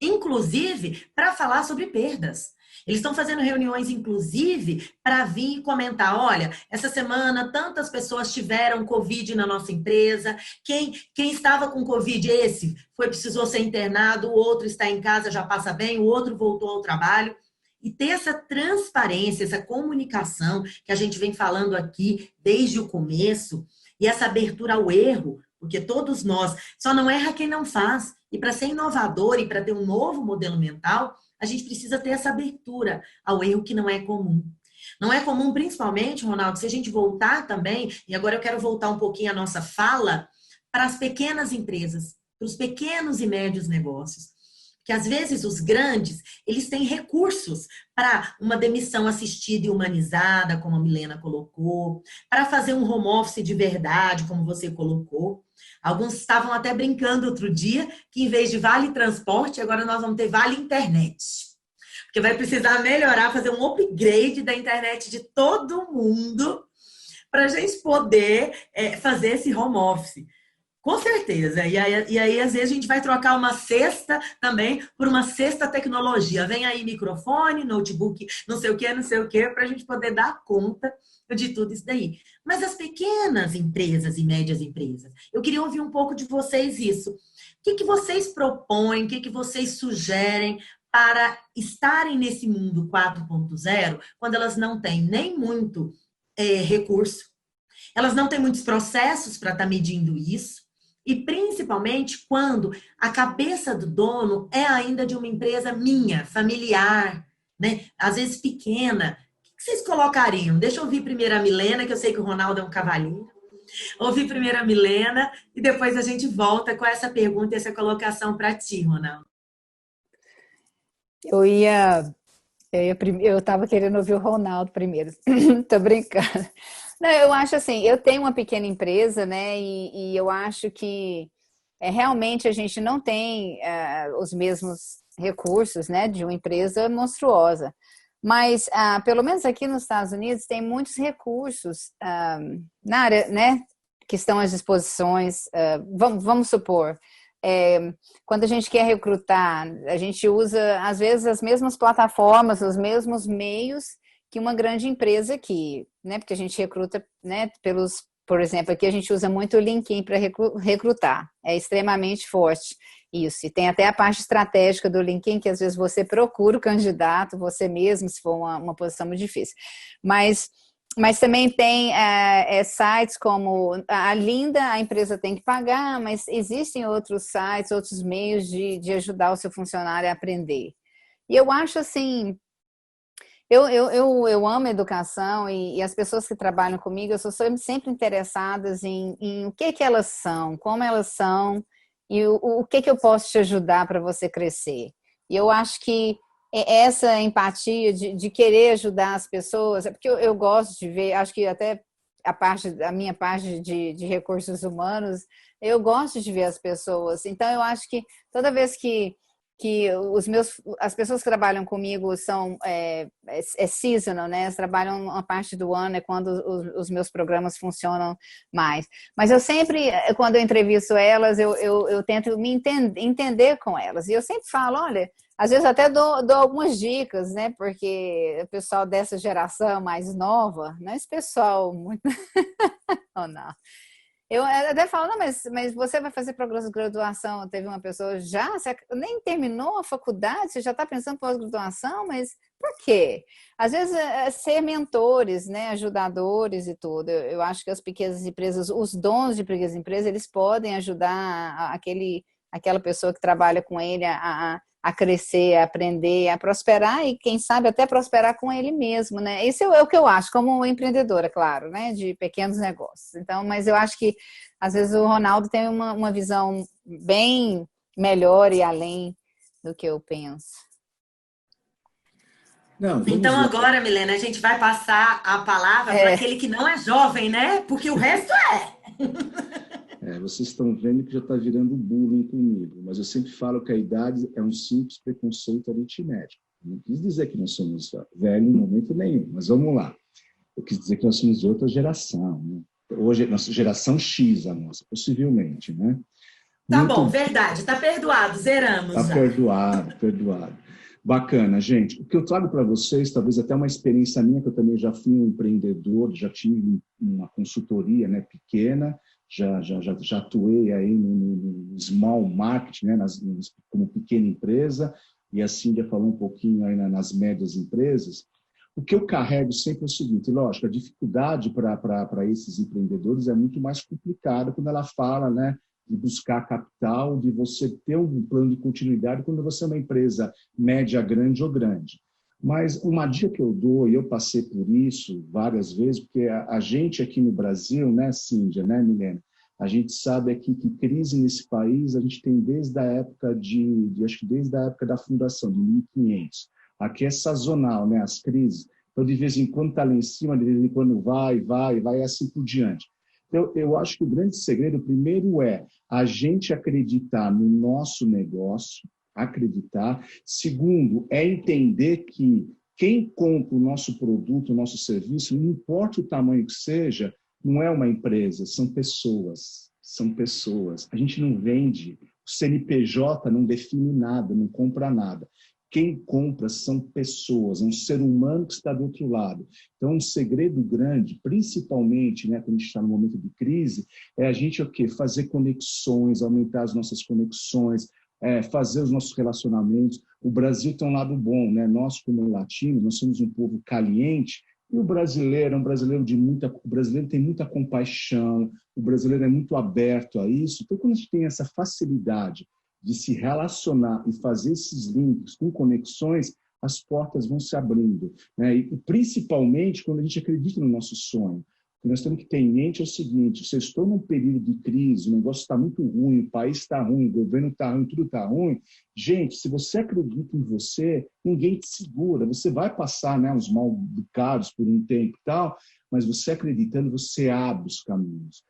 S1: inclusive para falar sobre perdas. Eles estão fazendo reuniões, inclusive, para vir e comentar, olha, essa semana tantas pessoas tiveram Covid na nossa empresa, quem estava com Covid, precisou ser internado, o outro está em casa, já passa bem, o outro voltou ao trabalho. E ter essa transparência, essa comunicação que a gente vem falando aqui desde o começo, e essa abertura ao erro, porque todos nós, só não erra quem não faz. E para ser inovador e para ter um novo modelo mental, a gente precisa ter essa abertura ao erro que não é comum. Não é comum, principalmente, Ronaldo, se a gente voltar também, e agora eu quero voltar um pouquinho a nossa fala, para as pequenas empresas, para os pequenos e médios negócios. que às vezes os grandes, eles têm recursos para uma demissão assistida e humanizada, como a Milena colocou, para fazer um home office de verdade, como você colocou. Alguns estavam até brincando outro dia que em vez de vale transporte, agora nós vamos ter vale internet. Porque vai precisar melhorar, fazer um upgrade da internet de todo mundo para a gente poder fazer esse home office. Com certeza. E aí, às vezes, a gente vai trocar uma cesta também por uma cesta tecnologia. Vem aí microfone, notebook, não sei o que, para a gente poder dar conta de tudo isso daí. Mas as pequenas empresas e médias empresas, eu queria ouvir um pouco de vocês isso. O que vocês propõem, o que vocês sugerem para estarem nesse mundo 4.0, quando elas não têm nem muito recurso, elas não têm muitos processos para estar medindo isso, e principalmente quando a cabeça do dono é ainda de uma empresa minha, familiar, né? Às vezes pequena. O que vocês colocariam? Deixa eu ouvir primeiro a Milena, que eu sei que o Ronaldo é um cavalheiro. Ouvir primeiro a Milena e depois a gente volta com essa pergunta e essa colocação para ti, Ronaldo.
S3: Eu estava querendo ouvir o Ronaldo primeiro. Tô brincando. Não, eu acho assim, eu tenho uma pequena empresa, né? E eu acho que realmente a gente não tem os mesmos recursos, né? De uma empresa monstruosa. Mas, pelo menos aqui nos Estados Unidos, tem muitos recursos na área, né? Que estão às disposições. Vamos supor. Quando a gente quer recrutar, a gente usa, às vezes, as mesmas plataformas, os mesmos meios que uma grande empresa aqui, né? Porque a gente recruta, né? Por exemplo, aqui a gente usa muito o LinkedIn para recrutar. É extremamente forte isso. E tem até a parte estratégica do LinkedIn, que às vezes você procura o candidato, você mesmo, se for uma posição muito difícil. Mas também tem sites como a Linda, a empresa tem que pagar, mas existem outros sites, outros meios de ajudar o seu funcionário a aprender. E eu acho assim, eu amo a educação e as pessoas que trabalham comigo, eu sou sempre interessadas em o que elas são, como elas são e o que eu posso te ajudar para você crescer. E eu acho que essa empatia de querer ajudar as pessoas, é porque eu gosto de ver, acho que até a minha parte de recursos humanos, eu gosto de ver as pessoas. Então, eu acho que toda vez que as pessoas que trabalham comigo são seasonal, né? Elas trabalham uma parte do ano, é quando os meus programas funcionam mais. Mas eu sempre, quando eu entrevisto elas, eu tento me entender com elas. E eu sempre falo, olha, às vezes até dou algumas dicas, né? Porque o pessoal dessa geração mais nova, não é esse pessoal muito... oh, não. Eu até falo, não, mas você vai fazer pós-graduação? Teve uma pessoa, você nem terminou a faculdade, você já está pensando em pós-graduação, mas por quê? Às vezes ser mentores, né, ajudadores e tudo. Eu acho que as pequenas empresas, os donos de pequenas empresas, eles podem ajudar aquela pessoa que trabalha com ele a crescer, a aprender, a prosperar e, quem sabe, até prosperar com ele mesmo, né? Isso é o que eu acho, como empreendedora, claro, né? De pequenos negócios. Então, mas eu acho que, às vezes, o Ronaldo tem uma visão bem melhor e além do que eu penso.
S2: Não,
S1: então,
S2: lá.
S1: agora, Milena, a gente vai passar a palavra para aquele que não é jovem, né? Porque o resto
S2: vocês estão vendo que já está virando bullying comigo, mas eu sempre falo que a idade é um simples preconceito aritmético. Não quis dizer que nós somos velhos em momento nenhum, mas vamos lá. Eu quis dizer que nós somos de outra geração, né? Hoje, nossa geração X, a nossa, possivelmente, né?
S1: Tá muito... bom, verdade, tá perdoado, zeramos.
S2: Tá perdoado. Bacana, gente. O que eu trago para vocês, talvez até uma experiência minha, que eu também já fui um empreendedor, já tive uma consultoria, né, pequena, já atuei aí no small market, né, como pequena empresa, e assim já falou um pouquinho aí nas médias empresas. O que eu carrego sempre é o seguinte, lógico, a dificuldade para esses empreendedores é muito mais complicada quando ela fala, né, de buscar capital, de você ter um plano de continuidade quando você é uma empresa média, grande ou grande. Mas uma dica que eu dou, e eu passei por isso várias vezes, porque a gente aqui no Brasil, né, Cíndia, né, Milena, A gente sabe aqui que crise nesse país a gente tem desde a época acho que desde a época da fundação, de 1500. Aqui é sazonal, né, as crises. Então, de vez em quando está lá em cima, de vez em quando vai, e assim por diante. Então, eu acho que o grande segredo, primeiro, é a gente acreditar no nosso negócio, acreditar. Segundo, é entender que quem compra o nosso produto, o nosso serviço, não importa o tamanho que seja, não é uma empresa, são pessoas. São pessoas. A gente não vende, o CNPJ não define nada, não compra nada. Quem compra são pessoas, é um ser humano que está do outro lado. Então, um segredo grande, principalmente, né, quando a gente está no momento de crise, é a gente o quê? Fazer conexões, aumentar as nossas conexões, fazer os nossos relacionamentos. O Brasil tem um lado bom, né? Nós, como latinos, nós somos um povo caliente, e o brasileiro é um brasileiro o brasileiro tem muita compaixão, o brasileiro é muito aberto a isso. Então, quando a gente tem essa facilidade de se relacionar e fazer esses links com conexões, as portas vão se abrindo, né? E principalmente quando a gente acredita no nosso sonho. O que nós temos que ter em mente é o seguinte: se eu estou num período de crise, o negócio está muito ruim, o país está ruim, o governo está ruim, tudo está ruim, gente, se você acredita em você, ninguém te segura. Você vai passar, né, uns mal bocados por um tempo e tal, mas você acreditando, você abre os caminhos.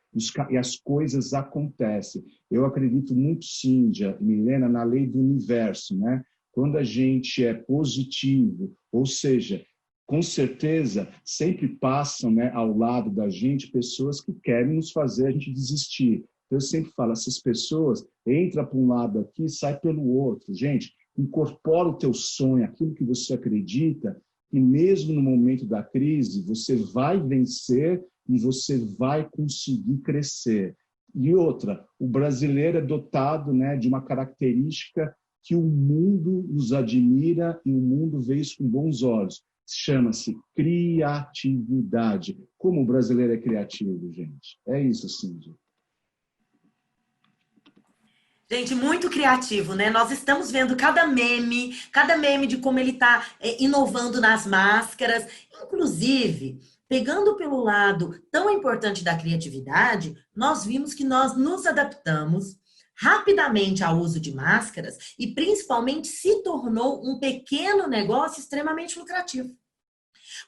S2: E as coisas acontecem. Eu acredito muito, Cíndia e Milena, na lei do universo, né? Quando a gente é positivo, ou seja, com certeza sempre passam, né, ao lado da gente pessoas que querem nos fazer a gente desistir. Eu sempre falo, essas pessoas entram para um lado aqui e saem pelo outro. Gente, incorpora o teu sonho, aquilo que você acredita, e mesmo no momento da crise, você vai vencer e você vai conseguir crescer. E outra, o brasileiro é dotado, né, de uma característica que o mundo nos admira e o mundo vê isso com bons olhos. Chama-se criatividade. Como o brasileiro é criativo, gente? É isso, Cíndia.
S1: Gente, muito criativo, né? Nós estamos vendo cada meme de como ele está inovando nas máscaras. Inclusive, pegando pelo lado tão importante da criatividade, nós vimos que nós nos adaptamos rapidamente ao uso de máscaras e principalmente se tornou um pequeno negócio extremamente lucrativo.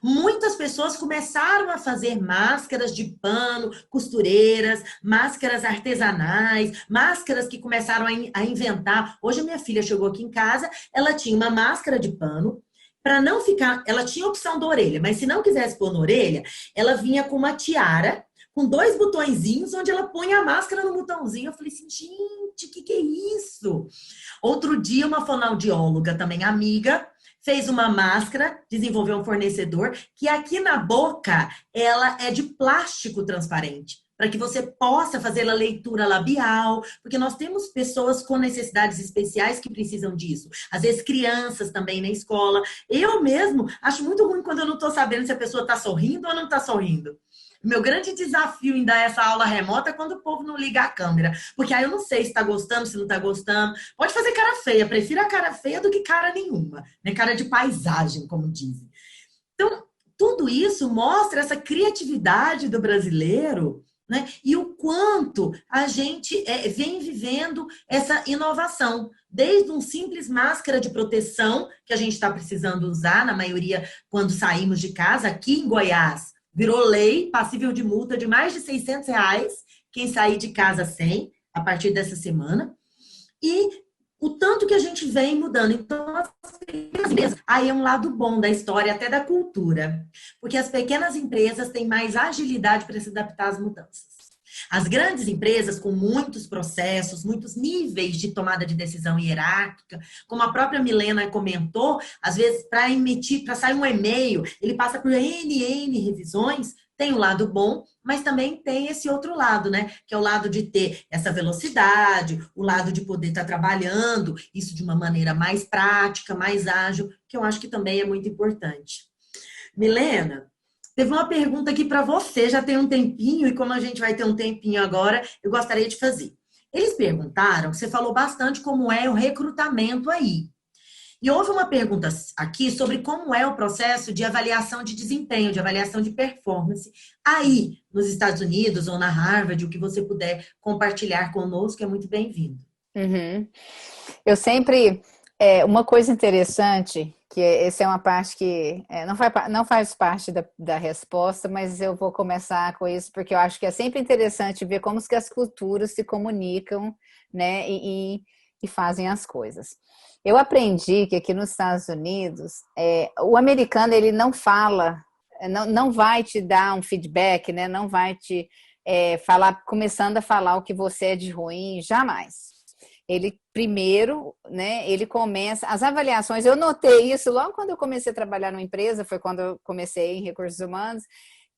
S1: Muitas pessoas começaram a fazer máscaras de pano, costureiras, máscaras artesanais, máscaras que começaram a inventar. Hoje a minha filha chegou aqui em casa, ela tinha uma máscara de pano, para não ficar, ela tinha a opção da orelha, mas se não quisesse pôr na orelha, ela vinha com uma tiara, com 2 botõezinhos, onde ela põe a máscara no botãozinho. Eu falei assim, gente, o que é isso? Outro dia, uma fonoaudióloga, também amiga, fez uma máscara, desenvolveu um fornecedor, que aqui na boca, ela é de plástico transparente, para que você possa fazer a leitura labial, porque nós temos pessoas com necessidades especiais que precisam disso. Às vezes crianças também na escola. Eu mesmo acho muito ruim quando eu não estou sabendo se a pessoa está sorrindo ou não está sorrindo. Meu grande desafio em dar essa aula remota é quando o povo não liga a câmera. Porque aí eu não sei se está gostando, se não está gostando. Pode fazer cara feia. Prefiro a cara feia do que cara nenhuma. Né? Cara de paisagem, como dizem. Então, tudo isso mostra essa criatividade do brasileiro, né? E o quanto a gente vem vivendo essa inovação. Desde um simples máscara de proteção, que a gente está precisando usar, na maioria, quando saímos de casa, aqui em Goiás. Virou lei, passível de multa de mais de R$600, quem sair de casa sem, a partir dessa semana. E o tanto que a gente vem mudando. Então, as pequenas empresas, aí é um lado bom da história, até da cultura. Porque as pequenas empresas têm mais agilidade para se adaptar às mudanças. As grandes empresas, com muitos processos, muitos níveis de tomada de decisão hierárquica, como a própria Milena comentou, às vezes, para sair um e-mail, ele passa por N revisões, tem o lado bom, mas também tem esse outro lado, né? Que é o lado de ter essa velocidade, o lado de poder estar trabalhando isso de uma maneira mais prática, mais ágil, que eu acho que também é muito importante. Milena, teve uma pergunta aqui para você, já tem um tempinho, e como a gente vai ter um tempinho agora, eu gostaria de fazer. Eles perguntaram, você falou bastante como é o recrutamento aí. E houve uma pergunta aqui sobre como é o processo de avaliação de desempenho, de avaliação de performance. Aí, nos Estados Unidos ou na Harvard, o que você puder compartilhar conosco é muito bem-vindo.
S3: Uhum. Eu sempre... uma coisa interessante, que essa é uma parte que não faz parte da resposta, mas eu vou começar com isso, porque eu acho que é sempre interessante ver como que as culturas se comunicam, né, e fazem as coisas. Eu aprendi que aqui nos Estados Unidos, o americano ele não fala, não vai te dar um feedback, né, não vai te falar, começando a falar o que você é de ruim, jamais. Ele primeiro, né, ele começa, as avaliações, eu notei isso logo quando eu comecei a trabalhar numa empresa, foi quando eu comecei em recursos humanos,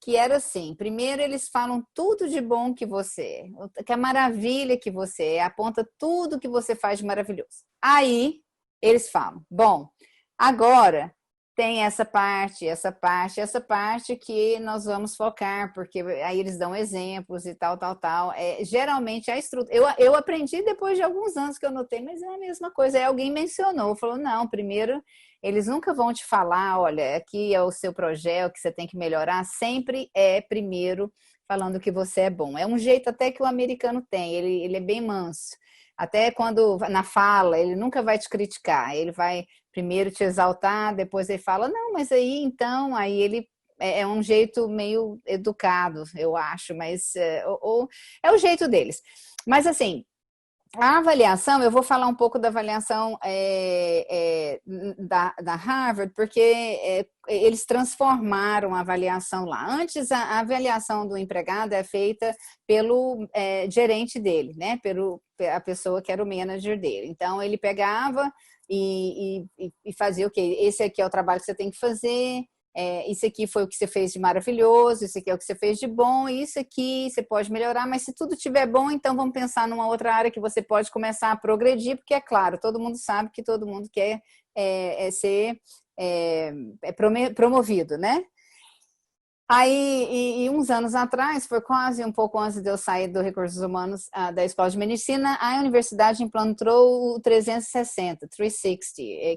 S3: que era assim, primeiro eles falam tudo de bom que você é, que é maravilha que você é, aponta tudo que você faz de maravilhoso. Aí, eles falam, bom, agora tem essa parte que nós vamos focar, porque aí eles dão exemplos e tal. Geralmente a estrutura... Eu aprendi depois de alguns anos que eu notei, mas é a mesma coisa. Aí alguém mencionou, falou, não, primeiro, eles nunca vão te falar, olha, aqui é o seu projeto que você tem que melhorar, sempre é primeiro falando que você é bom. É um jeito até que o americano tem, ele é bem manso. Até quando na fala, ele nunca vai te criticar, ele vai primeiro te exaltar, depois ele fala, não, mas aí então, aí ele é um jeito meio educado, eu acho, mas é o jeito deles. Mas assim, a avaliação, eu vou falar um pouco da avaliação da Harvard, porque eles transformaram a avaliação lá. Antes, a avaliação do empregado é feita pelo gerente dele, né? A pessoa que era o manager dele. Então, ele pegava e fazia o quê? Esse aqui é o trabalho que você tem que fazer, isso aqui foi o que você fez de maravilhoso, isso aqui é o que você fez de bom, isso aqui você pode melhorar, mas se tudo estiver bom, então vamos pensar numa outra área que você pode começar a progredir, porque é claro, todo mundo sabe que todo mundo quer ser promovido, né? Aí, uns anos atrás, foi quase um pouco antes de eu sair do Recursos Humanos da Escola de Medicina, a universidade implantou o 360,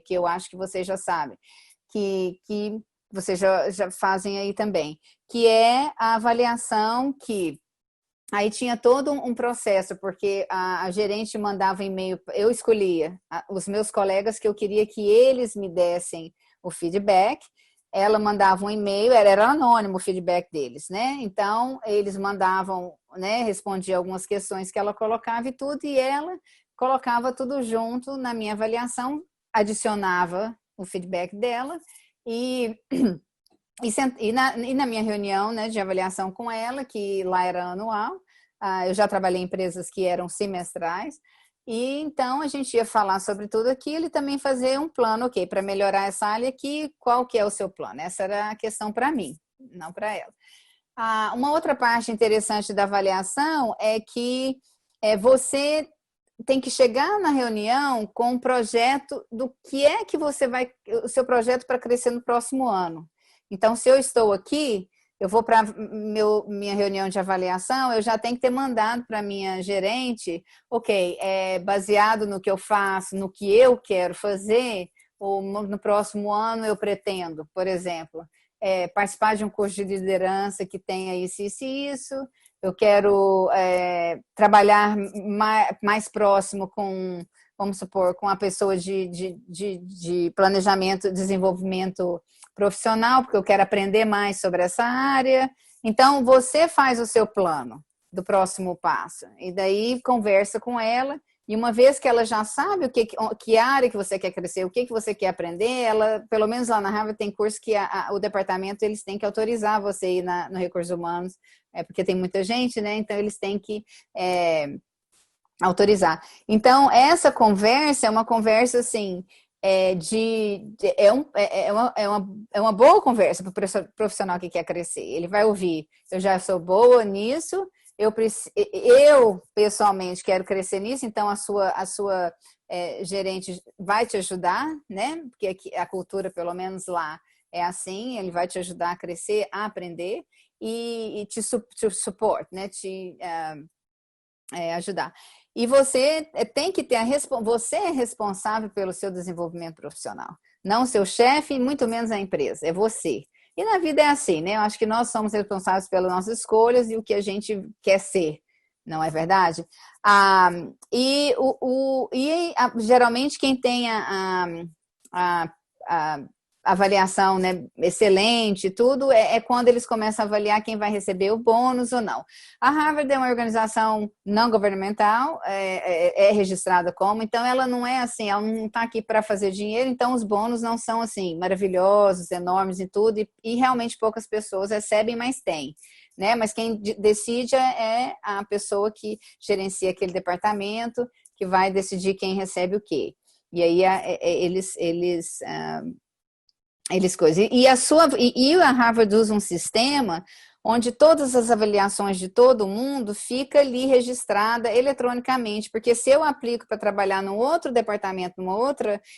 S3: que eu acho que vocês já sabem, que vocês já fazem aí também, que é a avaliação que aí tinha todo um processo, porque a gerente mandava e-mail, eu escolhia os meus colegas que eu queria que eles me dessem o feedback, ela mandava um e-mail, era anônimo o feedback deles, né? Então, eles mandavam, né, respondia algumas questões que ela colocava e tudo, e ela colocava tudo junto na minha avaliação, adicionava o feedback dela, e na minha reunião, né, de avaliação com ela, que lá era anual, eu já trabalhei em empresas que eram semestrais, e então a gente ia falar sobre tudo aquilo e também fazer um plano, ok, para melhorar essa área aqui, qual que é o seu plano? Essa era a questão para mim, não para ela. Uma outra parte interessante da avaliação é que você tem que chegar na reunião com um projeto do que é que você vai, o seu projeto para crescer no próximo ano. Então, se eu estou aqui, eu vou para minha reunião de avaliação, eu já tenho que ter mandado para minha gerente, ok, baseado no que eu faço, no que eu quero fazer, ou no próximo ano eu pretendo, por exemplo, participar de um curso de liderança que tenha isso, eu quero trabalhar mais próximo com, vamos supor, com a pessoa de planejamento, desenvolvimento profissional, porque eu quero aprender mais sobre essa área. Então, você faz o seu plano do próximo passo, e daí conversa com ela, e uma vez que ela já sabe que área que você quer crescer, o que você quer aprender, ela, pelo menos lá na Harvard, tem curso que o departamento eles têm que autorizar você ir no Recursos Humanos, porque tem muita gente, né? Então, eles têm que autorizar. Então, essa conversa é uma conversa, assim, é uma boa conversa para o profissional que quer crescer. Ele vai ouvir, eu já sou boa nisso, eu pessoalmente quero crescer nisso, então a sua gerente vai te ajudar, né? Porque aqui, a cultura, pelo menos lá, é assim, ele vai te ajudar a crescer, a aprender e te suporte, né? Te ajudar. E você tem que ter você é responsável pelo seu desenvolvimento profissional. Não o seu chefe e muito menos a empresa, é você. E na vida é assim, né? Eu acho que nós somos responsáveis pelas nossas escolhas e o que a gente quer ser, não é verdade? Geralmente quem tem a avaliação, né, excelente, tudo, é quando eles começam a avaliar quem vai receber o bônus ou não. A Harvard é uma organização não governamental, é registrada como, então ela não é assim, ela não está aqui para fazer dinheiro, então os bônus não são assim, maravilhosos, enormes e tudo, e realmente poucas pessoas recebem, mas tem. Né? Mas quem decide é a pessoa que gerencia aquele departamento, que vai decidir quem recebe o quê. E aí eles coisas. E a Harvard usa um sistema onde todas as avaliações de todo mundo fica ali registrada eletronicamente, porque se eu aplico para trabalhar num outro departamento,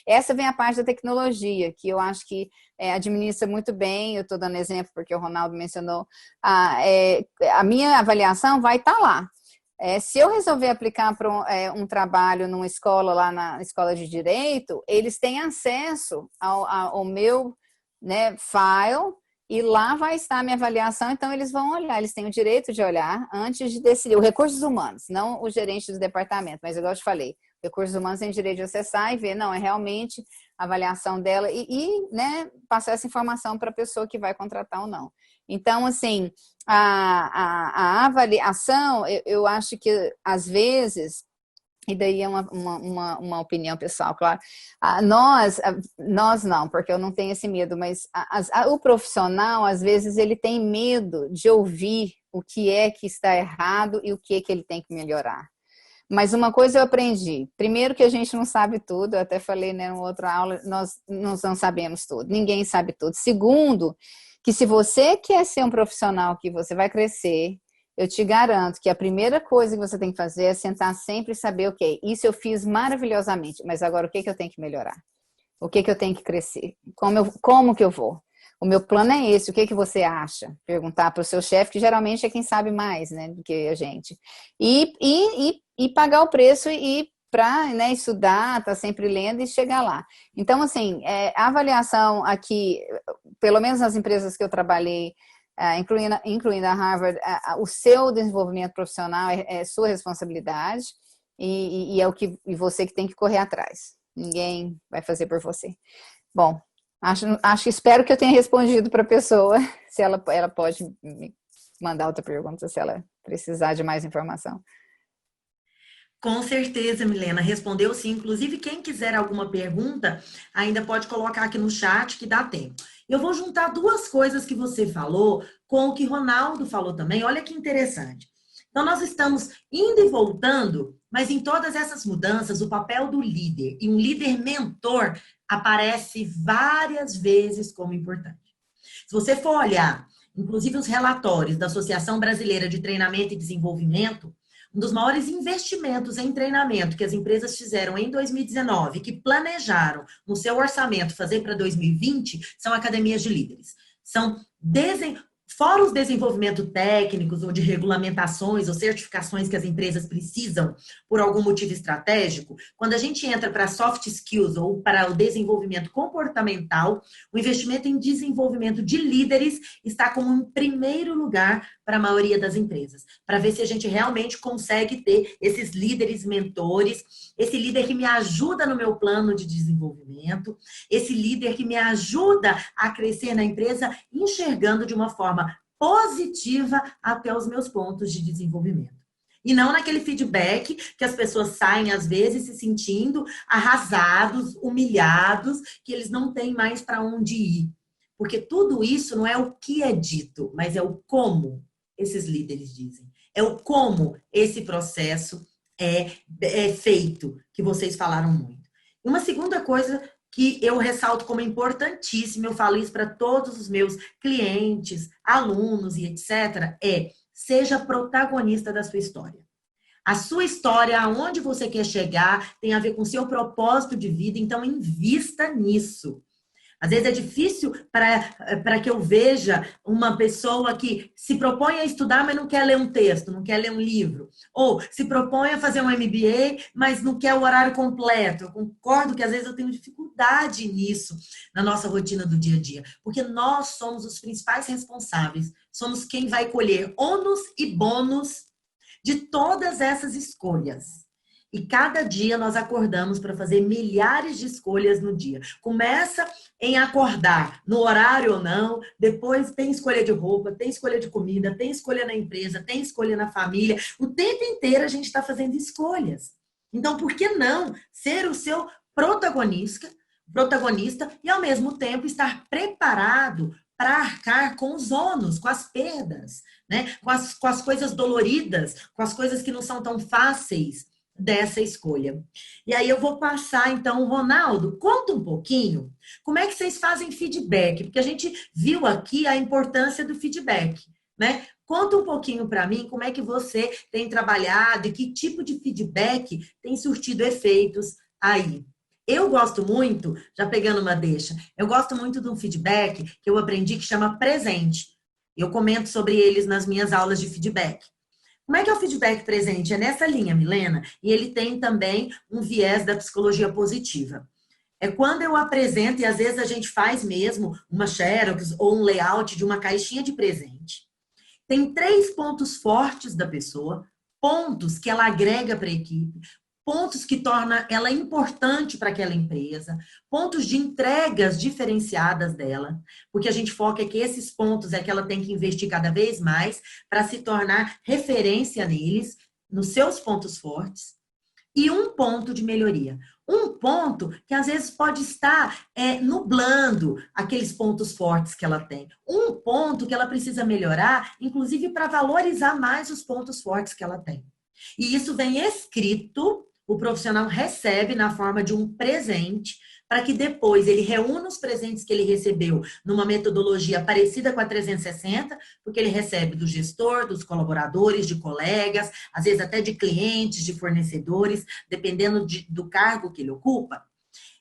S3: essa vem a parte da tecnologia, que eu acho que administra muito bem, eu estou dando exemplo porque o Ronaldo mencionou, a minha avaliação vai estar lá. Se eu resolver aplicar para um trabalho numa escola, lá na escola de direito, eles têm acesso ao meu, né, file, e lá vai estar a minha avaliação, então eles vão olhar, eles têm o direito de olhar antes de decidir. Os recursos humanos, não o gerente do departamento, mas igual eu te falei, recursos humanos têm direito de acessar e ver, não, é realmente a avaliação dela né, passar essa informação para a pessoa que vai contratar ou não. Então, assim, a avaliação, eu acho que, às vezes, e daí é uma opinião pessoal, claro, nós não, porque eu não tenho esse medo, mas o profissional, às vezes, ele tem medo de ouvir o que é que está errado e o que é que ele tem que melhorar. Mas uma coisa eu aprendi, primeiro que a gente não sabe tudo, eu até falei, né, em outra aula, nós não sabemos tudo, ninguém sabe tudo. Segundo, que se você quer ser um profissional que você vai crescer, eu te garanto que a primeira coisa que você tem que fazer é sentar sempre e saber, ok, isso eu fiz maravilhosamente, mas agora o que eu tenho que melhorar? O que eu tenho que crescer? Como que eu vou? O meu plano é esse, o que você acha? Perguntar para o seu chefe, que geralmente é quem sabe mais, né, do que a gente. E pagar o preço e para, né, estudar, estar sempre lendo e chegar lá. Então, assim, a avaliação aqui, pelo menos nas empresas que eu trabalhei, incluindo a Harvard, o seu desenvolvimento profissional é sua responsabilidade e é você que tem que correr atrás. Ninguém vai fazer por você. Bom, espero que eu tenha respondido para a pessoa, se ela pode me mandar outra pergunta, se ela precisar de mais informação.
S1: Com certeza, Milena, respondeu sim. Inclusive, quem quiser alguma pergunta, ainda pode colocar aqui no chat que dá tempo. Eu vou juntar duas coisas que você falou com o que Ronaldo falou também. Olha que interessante. Então, nós estamos indo e voltando, mas em todas essas mudanças, o papel do líder e um líder mentor aparece várias vezes como importante. Se você for olhar, inclusive os relatórios da Associação Brasileira de Treinamento e Desenvolvimento, um dos maiores investimentos em treinamento que as empresas fizeram em 2019, que planejaram no seu orçamento fazer para 2020, são academias de líderes. Fora os desenvolvimento técnicos ou de regulamentações ou certificações que as empresas precisam por algum motivo estratégico, quando a gente entra para soft skills ou para o desenvolvimento comportamental, o investimento em desenvolvimento de líderes está como em primeiro lugar para a maioria das empresas, para ver se a gente realmente consegue ter esses líderes mentores, esse líder que me ajuda no meu plano de desenvolvimento, esse líder que me ajuda a crescer na empresa, enxergando de uma forma positiva até os meus pontos de desenvolvimento. E não naquele feedback que as pessoas saem, às vezes, se sentindo arrasados, humilhados, que eles não têm mais para onde ir. Porque tudo isso não é o que é dito, mas é o como esses líderes dizem. É o como esse processo é feito, que vocês falaram muito. Uma segunda coisa que eu ressalto como importantíssimo, eu falo isso para todos os meus clientes, alunos e etc., seja protagonista da sua história. A sua história, aonde você quer chegar, tem a ver com o seu propósito de vida, então invista nisso. Às vezes é difícil para que eu veja uma pessoa que se propõe a estudar, mas não quer ler um texto, não quer ler um livro. Ou se propõe a fazer um MBA, mas não quer o horário completo. Eu concordo que às vezes eu tenho dificuldade nisso na nossa rotina do dia a dia. Porque nós somos os principais responsáveis. Somos quem vai colher ônus e bônus de todas essas escolhas. E cada dia nós acordamos para fazer milhares de escolhas no dia. Começa em acordar, no horário ou não, depois tem escolha de roupa, tem escolha de comida, tem escolha na empresa, tem escolha na família. O tempo inteiro a gente está fazendo escolhas. Então, por que não ser o seu protagonista e, ao mesmo tempo, estar preparado para arcar com os ônus, com as perdas, né? Com as coisas doloridas, com as coisas que não são tão fáceis dessa escolha. E aí eu vou passar, então, Ronaldo, conta um pouquinho como é que vocês fazem feedback, porque a gente viu aqui a importância do feedback, né? Conta um pouquinho para mim como é que você tem trabalhado e que tipo de feedback tem surtido efeitos aí. Eu gosto muito, já pegando uma deixa, eu gosto muito de um feedback que eu aprendi que chama presente. Eu comento sobre eles nas minhas aulas de feedback. Como é que é o feedback presente? É nessa linha, Milena, e ele tem também um viés da psicologia positiva. É quando eu apresento, e às vezes a gente faz mesmo uma xerox ou um layout de uma caixinha de presente. Tem 3 pontos fortes da pessoa, pontos que ela agrega para a equipe, pontos que tornam ela importante para aquela empresa, pontos de entregas diferenciadas dela, porque a gente foca que esses pontos é que ela tem que investir cada vez mais para se tornar referência neles, nos seus pontos fortes, e um ponto de melhoria. Um ponto que às vezes pode estar nublando aqueles pontos fortes que ela tem. Um ponto que ela precisa melhorar, inclusive para valorizar mais os pontos fortes que ela tem. E isso vem escrito, o profissional recebe na forma de um presente, para que depois ele reúna os presentes que ele recebeu numa metodologia parecida com a 360, porque ele recebe do gestor, dos colaboradores, de colegas, às vezes até de clientes, de fornecedores, dependendo do cargo que ele ocupa.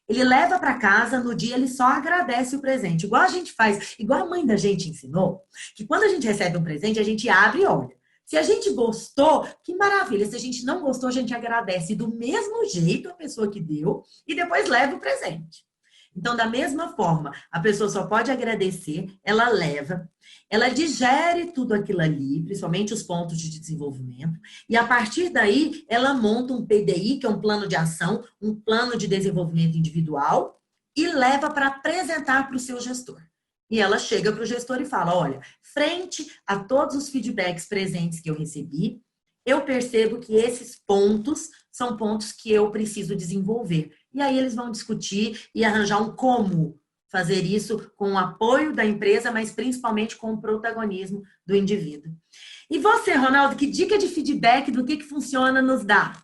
S1: Ele leva para casa, no dia ele só agradece o presente. Igual a gente faz, igual a mãe da gente ensinou, que quando a gente recebe um presente, a gente abre e olha. Se a gente gostou, que maravilha. Se a gente não gostou, a gente agradece do mesmo jeito a pessoa que deu e depois leva o presente. Então, da mesma forma, a pessoa só pode agradecer, ela leva, ela digere tudo aquilo ali, principalmente os pontos de desenvolvimento, e a partir daí, ela monta um PDI, que é um plano de ação, um plano de desenvolvimento individual, e leva para apresentar para o seu gestor. E ela chega para o gestor e fala, olha, frente a todos os feedbacks presentes que eu recebi, eu percebo que esses pontos são pontos que eu preciso desenvolver. E aí eles vão discutir e arranjar um como fazer isso com o apoio da empresa, mas principalmente com o protagonismo do indivíduo. E você, Ronaldo, que dica de feedback do que funciona nos dá?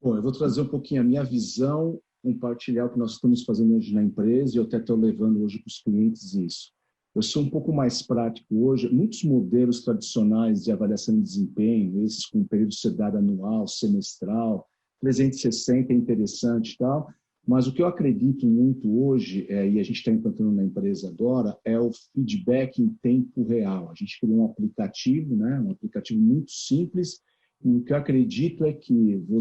S2: Bom, eu vou trazer um pouquinho a minha visão, compartilhar o que nós estamos fazendo hoje na empresa e eu até estou levando hoje para os clientes isso. Eu sou um pouco mais prático hoje. Muitos modelos tradicionais de avaliação de desempenho, esses com período CEDAR anual, semestral, 360 é interessante e tal, mas o que eu acredito muito hoje, e a gente está implantando na empresa agora, é o feedback em tempo real. A gente criou um aplicativo, né, um aplicativo muito simples. O que eu acredito é que o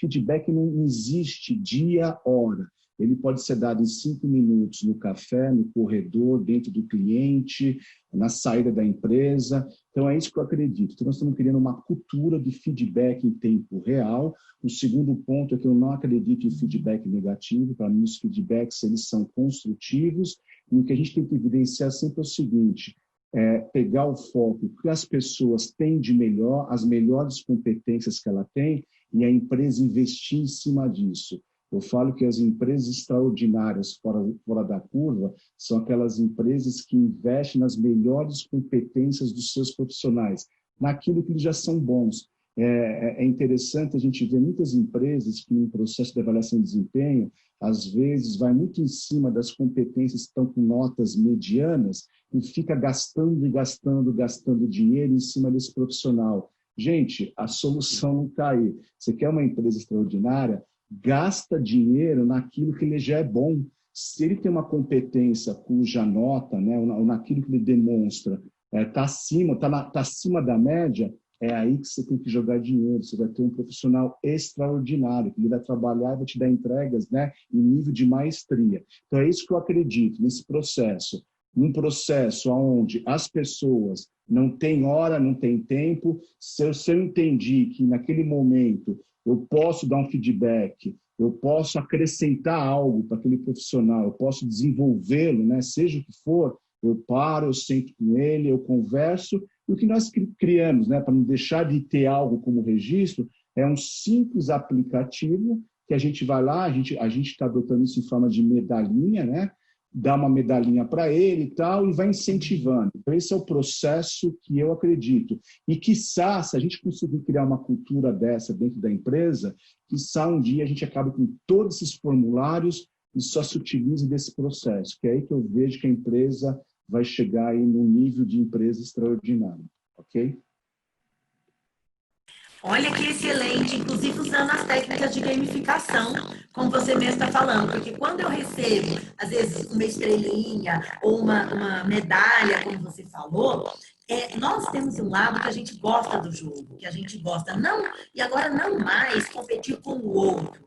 S2: feedback não existe dia, hora. Ele pode ser dado em 5 minutos no café, no corredor, dentro do cliente, na saída da empresa. Então, é isso que eu acredito. Então, nós estamos criando uma cultura de feedback em tempo real. O segundo ponto é que eu não acredito em feedback negativo. Para mim, os feedbacks eles são construtivos. E o que a gente tem que evidenciar sempre é o seguinte, pegar o foco que as pessoas têm de melhor, as melhores competências que ela tem, e a empresa investir em cima disso. Eu falo que as empresas extraordinárias fora da curva são aquelas empresas que investem nas melhores competências dos seus profissionais, naquilo que eles já são bons. É interessante a gente ver muitas empresas que no processo de avaliação de desempenho, às vezes, vai muito em cima das competências que estão com notas medianas e fica gastando dinheiro em cima desse profissional. Gente, a solução não está aí. Você quer uma empresa extraordinária? gasta dinheiro naquilo que ele já é bom. Se ele tem uma competência cuja nota, né, ou naquilo que ele demonstra, está acima da média, é aí que você tem que jogar dinheiro. Você vai ter um profissional extraordinário, que ele vai trabalhar e vai te dar entregas, né, em nível de maestria. Então, é isso que eu acredito nesse processo. Um processo onde as pessoas não têm hora, não têm tempo. Se eu entendi que naquele momento eu posso dar um feedback, eu posso acrescentar algo para aquele profissional, eu posso desenvolvê-lo, né, seja o que for, eu paro, eu sento com ele, eu converso. E o que nós criamos, né, para não deixar de ter algo como registro, é um simples aplicativo que a gente vai lá, a gente está adotando isso em forma de medalhinha, né? Dá uma medalhinha para ele e tal, e vai incentivando. Então, esse é o processo que eu acredito. E, quiçá, se a gente conseguir criar uma cultura dessa dentro da empresa, quiçá um dia a gente acabe com todos esses formulários e só se utilize desse processo, que é aí que eu vejo que a empresa vai chegar aí num nível de empresa extraordinário, ok?
S1: Olha que excelente, inclusive usando as técnicas de gamificação, como você mesmo está falando, porque quando eu recebo, às vezes, uma estrelinha ou uma medalha, como você falou, nós temos um lado que a gente gosta do jogo, que a gente gosta, não, e agora não mais competir com o outro,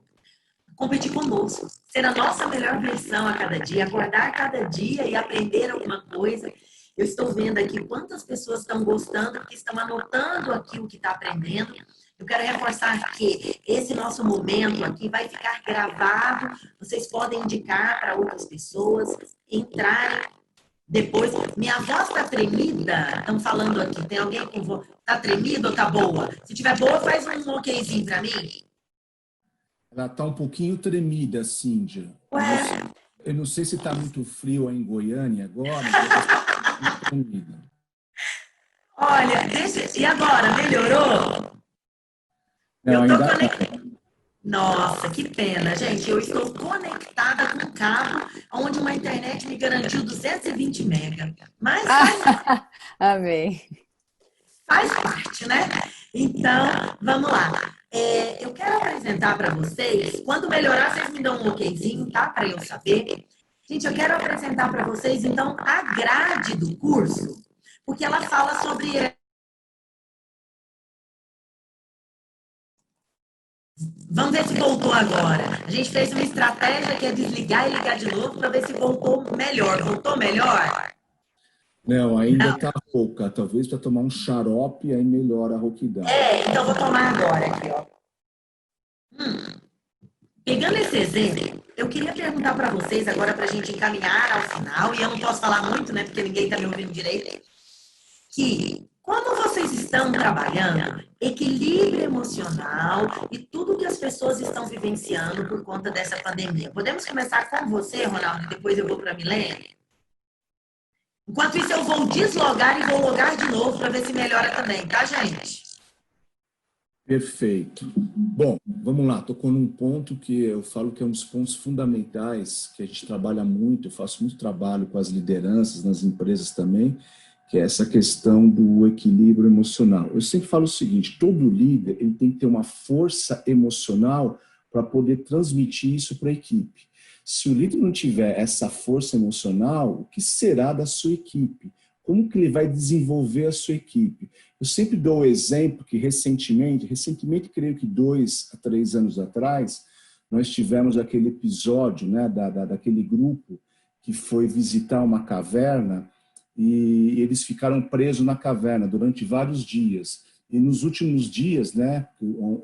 S1: competir conosco, ser a nossa melhor versão a cada dia, acordar cada dia e aprender alguma coisa. Eu estou vendo aqui quantas pessoas estão gostando, que estão anotando aqui o que está aprendendo. Eu quero reforçar que esse nosso momento aqui vai ficar gravado. Vocês podem indicar para outras pessoas, entrarem depois. Minha voz está tremida? Estão falando aqui. Tem alguém com voz? Está tremida ou está boa? Se tiver boa, faz um okzinho para mim.
S2: Ela está um pouquinho tremida, Cíndia.
S1: Ué?
S2: Eu não sei se está muito frio aí em Goiânia agora, mas está tremida.
S1: Olha, e agora? Melhorou?
S2: Não,
S1: Eu tô
S2: ainda
S1: conectada. Nossa, que pena, gente. Eu estou conectada com um cabo onde uma internet me garantiu 220 mega. Mas
S3: Amei.
S1: faz parte, né? Então, vamos lá. Eu quero apresentar para vocês, quando melhorar, vocês me dão um okzinho, tá? Para eu saber. Gente, eu quero apresentar para vocês, então, a grade do curso, porque ela fala sobre... Vamos ver se voltou agora. A gente fez uma estratégia que é desligar e ligar de novo para ver se voltou melhor. Voltou melhor?
S2: não, ainda está rouca. Talvez para tomar um xarope aí melhora a rouquidão.
S1: Então vou tomar agora aqui, ó. Pegando esse exemplo, eu queria perguntar para vocês agora para a gente encaminhar ao final, e eu não posso falar muito, né, porque ninguém está me ouvindo direito, que quando vocês estão trabalhando, equilíbrio emocional e tudo que as pessoas estão vivenciando por conta dessa pandemia. Podemos começar com você, Ronaldo, e depois eu vou para a Milene? Enquanto isso, eu vou deslogar e vou logar de novo para ver se melhora também, tá, gente?
S2: Perfeito. Bom, vamos lá. Tocou num ponto que eu falo que é um dos pontos fundamentais, que a gente trabalha muito, eu faço muito trabalho com as lideranças nas empresas também, que é essa questão do equilíbrio emocional. Eu sempre falo o seguinte, todo líder ele tem que ter uma força emocional para poder transmitir isso para a equipe. Se o líder não tiver essa força emocional, o que será da sua equipe? Como que ele vai desenvolver a sua equipe? Eu sempre dou o exemplo que recentemente, creio que 2 a 3 anos atrás, nós tivemos aquele episódio, né, daquele grupo que foi visitar uma caverna e eles ficaram presos na caverna durante vários dias. E nos últimos dias, né,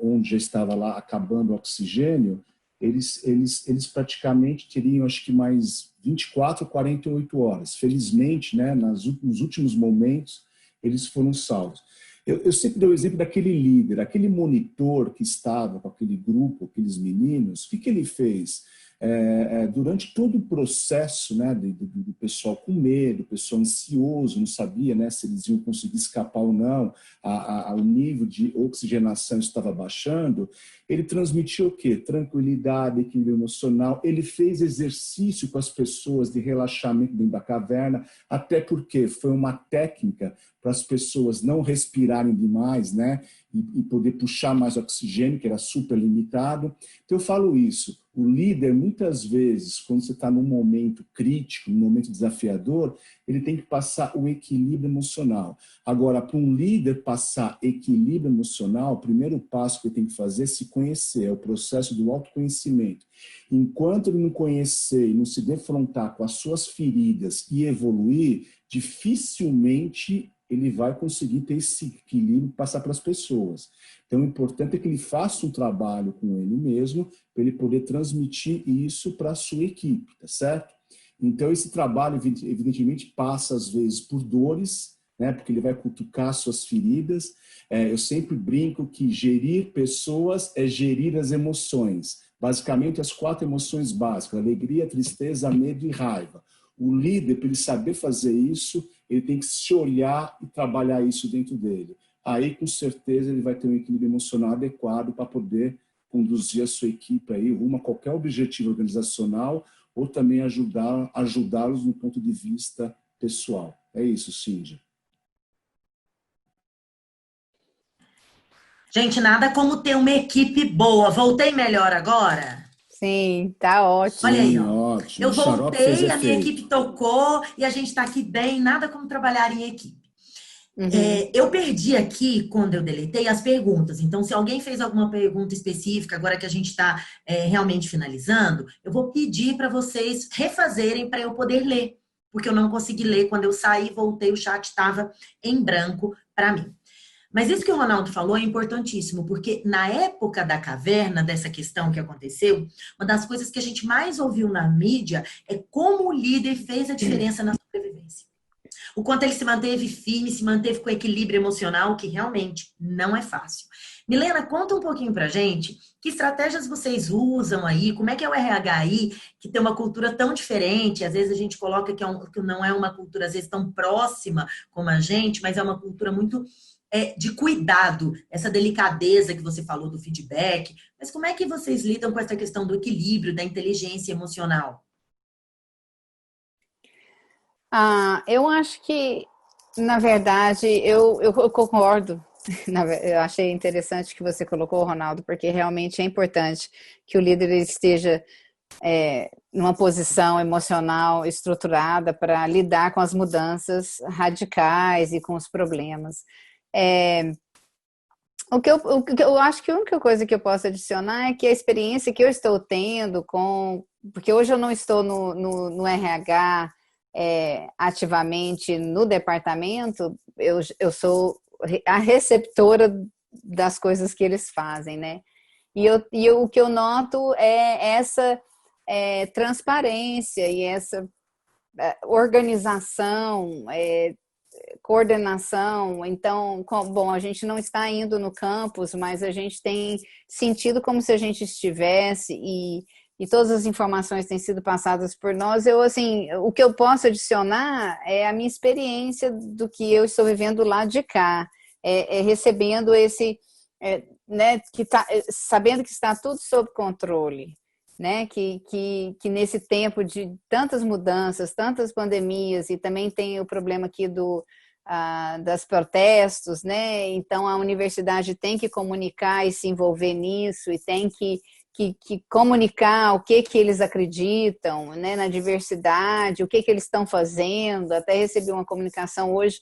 S2: onde já estava lá acabando o oxigênio, eles praticamente teriam, acho que mais 24 ou 48 horas. Felizmente, né, nos últimos momentos, eles foram salvos. Eu sempre dou o exemplo daquele líder, aquele monitor que estava com aquele grupo, aqueles meninos, o que ele fez? Durante todo o processo, né, do pessoal com medo, o pessoal ansioso, não sabia, né, se eles iam conseguir escapar ou não, o nível de oxigenação estava baixando, ele transmitiu o quê? Tranquilidade, equilíbrio emocional, ele fez exercício com as pessoas de relaxamento dentro da caverna, até porque foi uma técnica para as pessoas não respirarem demais, né, e poder puxar mais oxigênio, que era super limitado. Então, eu falo isso. O líder, muitas vezes, quando você está num momento crítico, num momento desafiador, ele tem que passar o equilíbrio emocional. Agora, para um líder passar equilíbrio emocional, o primeiro passo que ele tem que fazer é se conhecer, é o processo do autoconhecimento. Enquanto ele não conhecer e não se defrontar com as suas feridas e evoluir, dificilmente ele vai conseguir ter esse equilíbrio e passar para as pessoas. Então, o importante é que ele faça um trabalho com ele mesmo, para ele poder transmitir isso para a sua equipe, tá certo? Então, esse trabalho, evidentemente, passa, às vezes, por dores, né? Porque ele vai cutucar suas feridas. Eu sempre brinco que gerir pessoas é gerir as emoções. Basicamente, as 4 emoções básicas: alegria, tristeza, medo e raiva. O líder, para ele saber fazer isso, ele tem que se olhar e trabalhar isso dentro dele. Aí, com certeza, ele vai ter um equilíbrio emocional adequado para poder conduzir a sua equipe aí rumo a qualquer objetivo organizacional ou também ajudá-los no ponto de vista pessoal. É isso, Cíndia.
S1: Gente, nada como ter uma equipe boa. Voltei melhor agora?
S3: Sim, tá ótimo.
S1: Olha aí,
S2: Sim,
S1: ó.
S2: ótimo.
S1: Eu
S2: O xarope fez
S1: voltei, a minha
S2: efeito.
S1: equipe tocou e a gente está aqui bem. Nada como trabalhar em equipe.
S3: Uhum.
S1: Eu perdi aqui, quando eu deletei, as perguntas. Então, se alguém fez alguma pergunta específica, agora que a gente está realmente finalizando, eu vou pedir para vocês refazerem para eu poder ler. Porque eu não consegui ler. Quando eu saí, voltei, o chat estava em branco para mim. Mas isso que o Ronaldo falou é importantíssimo, porque na época da caverna, dessa questão que aconteceu, uma das coisas que a gente mais ouviu na mídia é como o líder fez a diferença na sobrevivência. O quanto ele se manteve firme, se manteve com equilíbrio emocional, que realmente não é fácil. Milena, conta um pouquinho pra gente que estratégias vocês usam aí, como é que é o RH aí, que tem uma cultura tão diferente, às vezes a gente coloca que não é uma cultura, às vezes, tão próxima como a gente, mas é uma cultura muito de cuidado, essa delicadeza que você falou do feedback. Mas como é que vocês lidam com essa questão do equilíbrio, da inteligência emocional?
S3: Eu acho que, na verdade, eu concordo. Eu achei interessante que você colocou, Ronaldo, porque realmente é importante que o líder esteja numa posição emocional estruturada para lidar com as mudanças radicais e com os problemas. O que eu acho que a única coisa que eu posso adicionar é que a experiência que eu estou tendo porque hoje eu não estou no RH ativamente no departamento, eu sou a receptora das coisas que eles fazem, né? E o que eu noto é essa transparência e essa organização, coordenação. Então, bom, a gente não está indo no campus, mas a gente tem sentido como se a gente estivesse e todas as informações têm sido passadas por nós. Assim, o que eu posso adicionar é a minha experiência do que eu estou vivendo lá de cá, recebendo né, sabendo que está tudo sob controle, né, que nesse tempo de tantas mudanças, tantas pandemias, e também tem o problema aqui das protestos, né? Então a universidade tem que comunicar e se envolver nisso, e tem que comunicar o que eles acreditam, né, na diversidade, o que eles estão fazendo. Até recebi uma comunicação hoje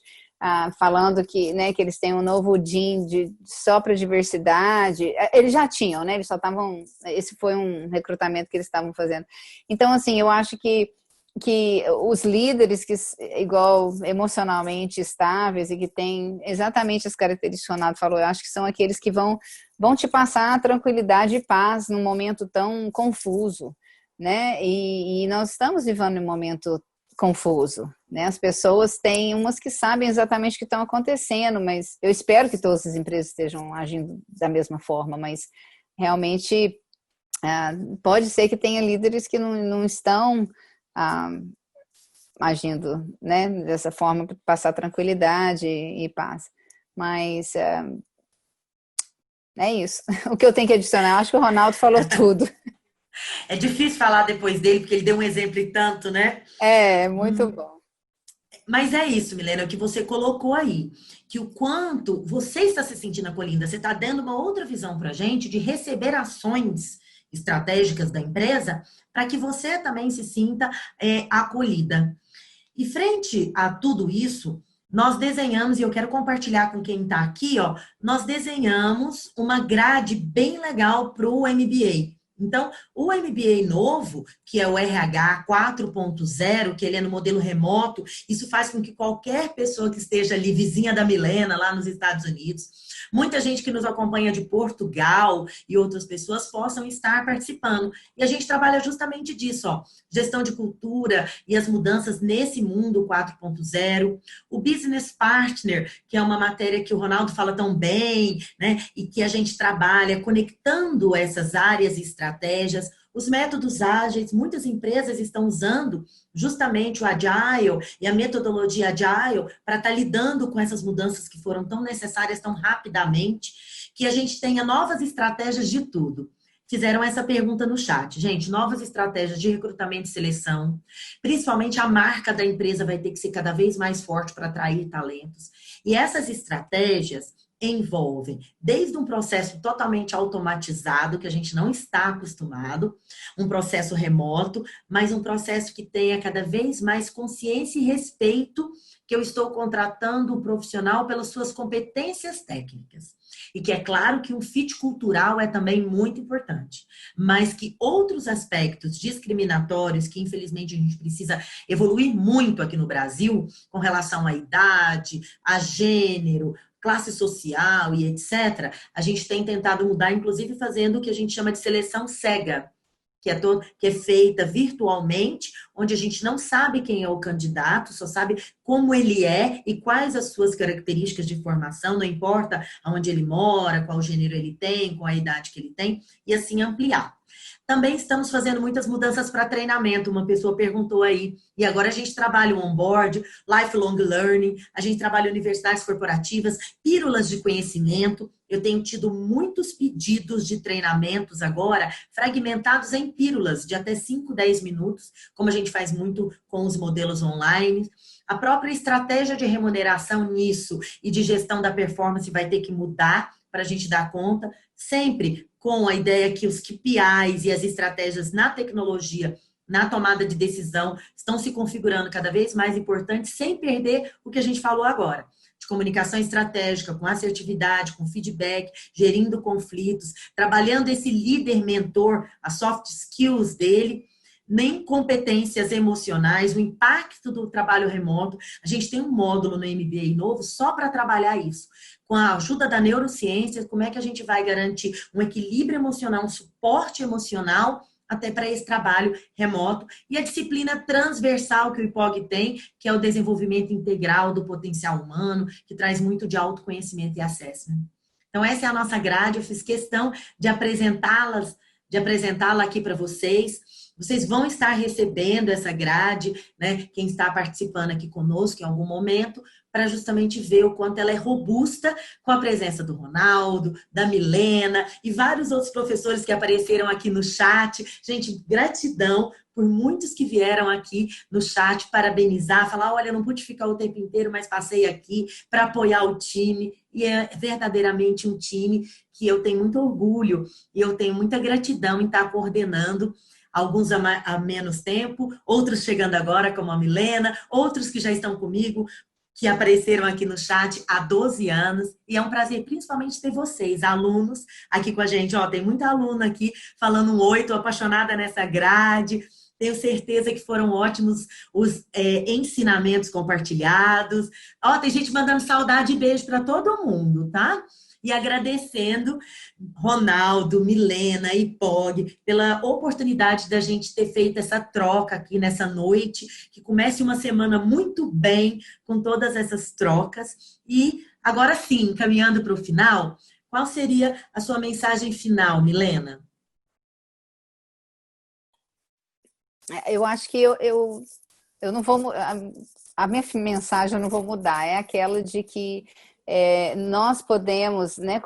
S3: falando que, né, que eles têm um novo DIN só para diversidade. Eles já tinham, né? Eles só estavam. Esse foi um recrutamento que eles estavam fazendo. Então, assim, eu acho que os líderes igual emocionalmente estáveis e que têm exatamente as características que o Ronaldo falou, eu acho que são aqueles que vão te passar tranquilidade e paz num momento tão confuso, né? E nós estamos vivendo um momento confuso, né? As pessoas têm umas que sabem exatamente o que estão acontecendo, mas eu espero que todas as empresas estejam agindo da mesma forma, mas realmente pode ser que tenha líderes que não estão agindo, né, dessa forma para passar tranquilidade e paz. Mas é isso. O que eu tenho que adicionar, eu acho que o Ronaldo falou tudo.
S1: É difícil falar depois dele, porque ele deu um exemplo e tanto, né?
S3: Muito bom.
S1: Mas é isso, Milena, o que você colocou aí, que o quanto você está se sentindo acolhida, você está dando uma outra visão para a gente de receber ações estratégicas da empresa para que você também se sinta acolhida. E frente a tudo isso, nós desenhamos, e eu quero compartilhar com quem está aqui, ó, nós desenhamos uma grade bem legal para o MBA. Então, o MBA novo, que é o RH 4.0, que ele é no modelo remoto, isso faz com que qualquer pessoa que esteja ali, vizinha da Milena, lá nos Estados Unidos, muita gente que nos acompanha de Portugal e outras pessoas possam estar participando. E a gente trabalha justamente disso, ó, gestão de cultura e as mudanças nesse mundo 4.0. O Business Partner, que é uma matéria que o Ronaldo fala tão bem, né? E que a gente trabalha conectando essas áreas e estratégias. Os métodos ágeis, muitas empresas estão usando justamente o Agile e a metodologia Agile para estar lidando com essas mudanças que foram tão necessárias tão rapidamente, que a gente tenha novas estratégias de tudo. Fizeram essa pergunta no chat. Gente, novas estratégias de recrutamento e seleção, principalmente a marca da empresa vai ter que ser cada vez mais forte para atrair talentos. E essas estratégias envolvem desde um processo totalmente automatizado, que a gente não está acostumado, um processo remoto, mas um processo que tenha cada vez mais consciência e respeito que eu estou contratando o profissional pelas suas competências técnicas. E que é claro que um fit cultural é também muito importante, mas que outros aspectos discriminatórios, que infelizmente a gente precisa evoluir muito aqui no Brasil, com relação à idade, a gênero, classe social e etc., a gente tem tentado mudar, inclusive fazendo o que a gente chama de seleção cega, que é feita virtualmente, onde a gente não sabe quem é o candidato, só sabe como ele é e quais as suas características de formação, não importa onde ele mora, qual gênero ele tem, qual a idade que ele tem, e assim ampliar. Também estamos fazendo muitas mudanças para treinamento. Uma pessoa perguntou aí. E agora a gente trabalha o onboard, lifelong learning, a gente trabalha universidades corporativas, pílulas de conhecimento. Eu tenho tido muitos pedidos de treinamentos agora, fragmentados em pílulas de até 5, 10 minutos, como a gente faz muito com os modelos online. A própria estratégia de remuneração nisso e de gestão da performance vai ter que mudar para a gente dar conta, sempre com a ideia que os KPIs e as estratégias na tecnologia, na tomada de decisão, estão se configurando cada vez mais importantes, sem perder o que a gente falou agora, de comunicação estratégica, com assertividade, com feedback, gerindo conflitos, trabalhando esse líder mentor, as soft skills dele, nem competências emocionais, o impacto do trabalho remoto. A gente tem um módulo no MBA novo só para trabalhar isso. Com a ajuda da neurociência, como é que a gente vai garantir um equilíbrio emocional, um suporte emocional até para esse trabalho remoto. E a disciplina transversal que o IPOG tem, que é o desenvolvimento integral do potencial humano, que traz muito de autoconhecimento e assessment. Então, essa é a nossa grade. Eu fiz questão de apresentá-la aqui para vocês. Vocês vão estar recebendo essa grade, né? Quem está participando aqui conosco em algum momento, para justamente ver o quanto ela é robusta com a presença do Ronaldo, da Milena e vários outros professores que apareceram aqui no chat. Gente, gratidão por muitos que vieram aqui no chat parabenizar, falar, olha, eu não pude ficar o tempo inteiro, mas passei aqui para apoiar o time. E é verdadeiramente um time que eu tenho muito orgulho e eu tenho muita gratidão em estar coordenando. Alguns há menos tempo, outros chegando agora, como a Milena, outros que já estão comigo, que apareceram aqui no chat há 12 anos. E é um prazer, principalmente, ter vocês, alunos, aqui com a gente. Ó, tem muita aluna aqui falando um oi, tô apaixonada nessa grade. Tenho certeza que foram ótimos os ensinamentos compartilhados. Ó, tem gente mandando saudade e beijo para todo mundo, tá? E agradecendo Ronaldo, Milena e Pog pela oportunidade da gente ter feito essa troca aqui nessa noite, que comece uma semana muito bem com todas essas trocas. E agora sim, caminhando para o final, qual seria a sua mensagem final, Milena?
S3: Eu acho que eu não vou... A minha mensagem eu não vou mudar, é aquela de que nós podemos, né,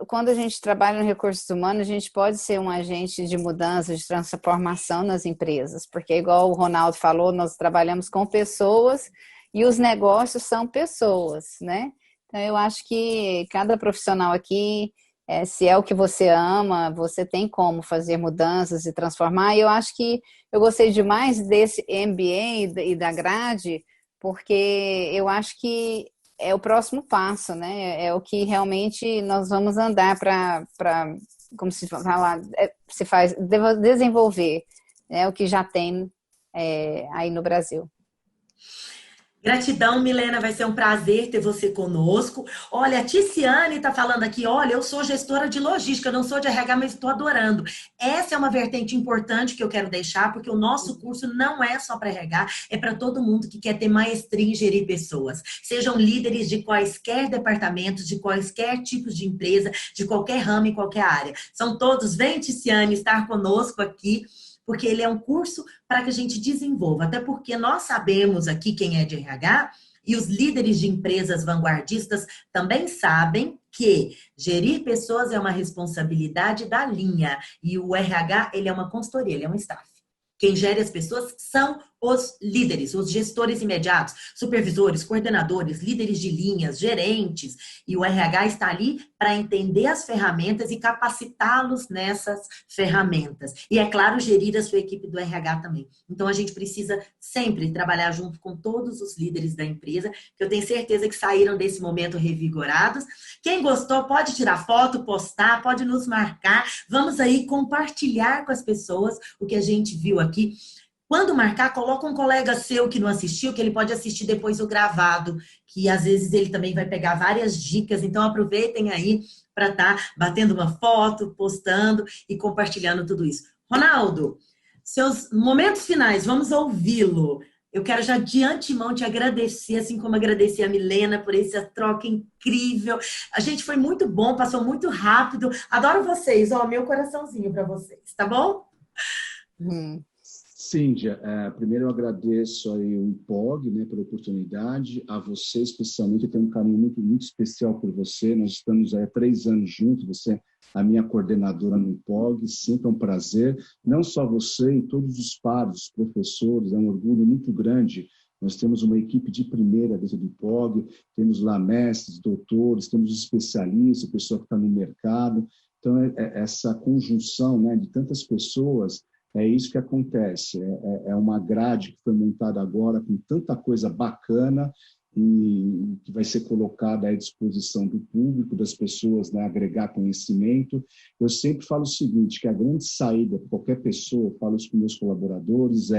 S3: quando a gente trabalha no recursos humanos, a gente pode ser um agente de mudança, de transformação nas empresas, porque igual o Ronaldo falou, nós trabalhamos com pessoas e os negócios são pessoas, né? Então, eu acho que cada profissional aqui, se é o que você ama, você tem como fazer mudanças e transformar. E eu acho que eu gostei demais desse MBA e da grade, porque eu acho que é o próximo passo, né? É o que realmente nós vamos andar para como se fala, se faz, desenvolver, né? O que já tem aí no Brasil.
S1: Gratidão, Milena, vai ser um prazer ter você conosco. Olha, a Ticiane está falando aqui, olha, eu sou gestora de logística, não sou de RH, mas estou adorando. Essa é uma vertente importante que eu quero deixar, porque o nosso curso não é só para RH, é para todo mundo que quer ter maestria em gerir pessoas. Sejam líderes de quaisquer departamentos, de quaisquer tipos de empresa, de qualquer ramo, em qualquer área. São todos, vem, Ticiane, estar conosco aqui, porque ele é um curso para que a gente desenvolva. Até porque nós sabemos aqui quem é de RH e os líderes de empresas vanguardistas também sabem que gerir pessoas é uma responsabilidade da linha e o RH, ele é uma consultoria, ele é um staff. Quem gere as pessoas são os líderes, os gestores imediatos, supervisores, coordenadores, líderes de linhas, gerentes. E o RH está ali para entender as ferramentas e capacitá-los nessas ferramentas. E, é claro, gerir a sua equipe do RH também. Então, a gente precisa sempre trabalhar junto com todos os líderes da empresa, que eu tenho certeza que saíram desse momento revigorados. Quem gostou, pode tirar foto, postar, pode nos marcar. Vamos aí compartilhar com as pessoas o que a gente viu aqui. Quando marcar, coloca um colega seu que não assistiu, que ele pode assistir depois o gravado, que às vezes ele também vai pegar várias dicas. Então, aproveitem aí para estar batendo uma foto, postando e compartilhando tudo isso. Ronaldo, seus momentos finais, vamos ouvi-lo. Eu quero já de antemão te agradecer, assim como agradecer a Milena por essa troca incrível. A gente foi muito bom, passou muito rápido. Adoro vocês, ó, meu coraçãozinho para vocês, tá bom?
S2: Cíndia, primeiro eu agradeço aí o IPOG, né, pela oportunidade, a você especialmente, eu tenho um carinho muito, muito especial por você, nós estamos aí há 3 anos juntos, você é a minha coordenadora no IPOG, sempre é um prazer, não só você e todos os pares, os professores, é um orgulho muito grande, nós temos uma equipe de primeira dentro do IPOG, temos lá mestres, doutores, temos especialistas, pessoa que está no mercado, então essa conjunção, né, de tantas pessoas. É isso que acontece, é uma grade que foi montada agora com tanta coisa bacana e que vai ser colocada à disposição do público, das pessoas, né, agregar conhecimento. Eu sempre falo o seguinte, que a grande saída para qualquer pessoa, eu falo isso com meus colaboradores,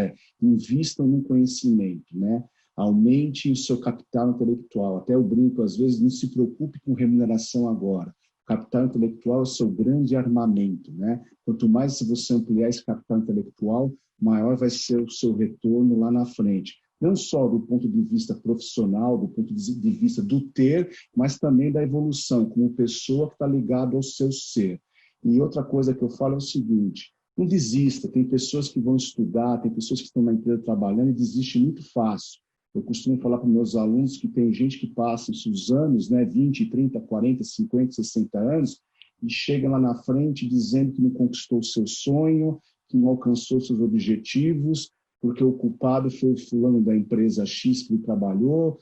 S2: invistam no conhecimento, né? Aumente o seu capital intelectual. Até eu brinco, às vezes, não se preocupe com remuneração agora. Capital intelectual é o seu grande armamento, né? Quanto mais você ampliar esse capital intelectual, maior vai ser o seu retorno lá na frente. Não só do ponto de vista profissional, do ponto de vista do ter, mas também da evolução, como pessoa que está ligada ao seu ser. E outra coisa que eu falo é o seguinte, não desista, tem pessoas que vão estudar, tem pessoas que estão na empresa trabalhando e desistem muito fácil. Eu costumo falar para meus alunos que tem gente que passa os anos, né, 20, 30, 40, 50, 60 anos, e chega lá na frente dizendo que não conquistou o seu sonho, que não alcançou seus objetivos, porque o culpado foi o fulano da empresa X que ele trabalhou,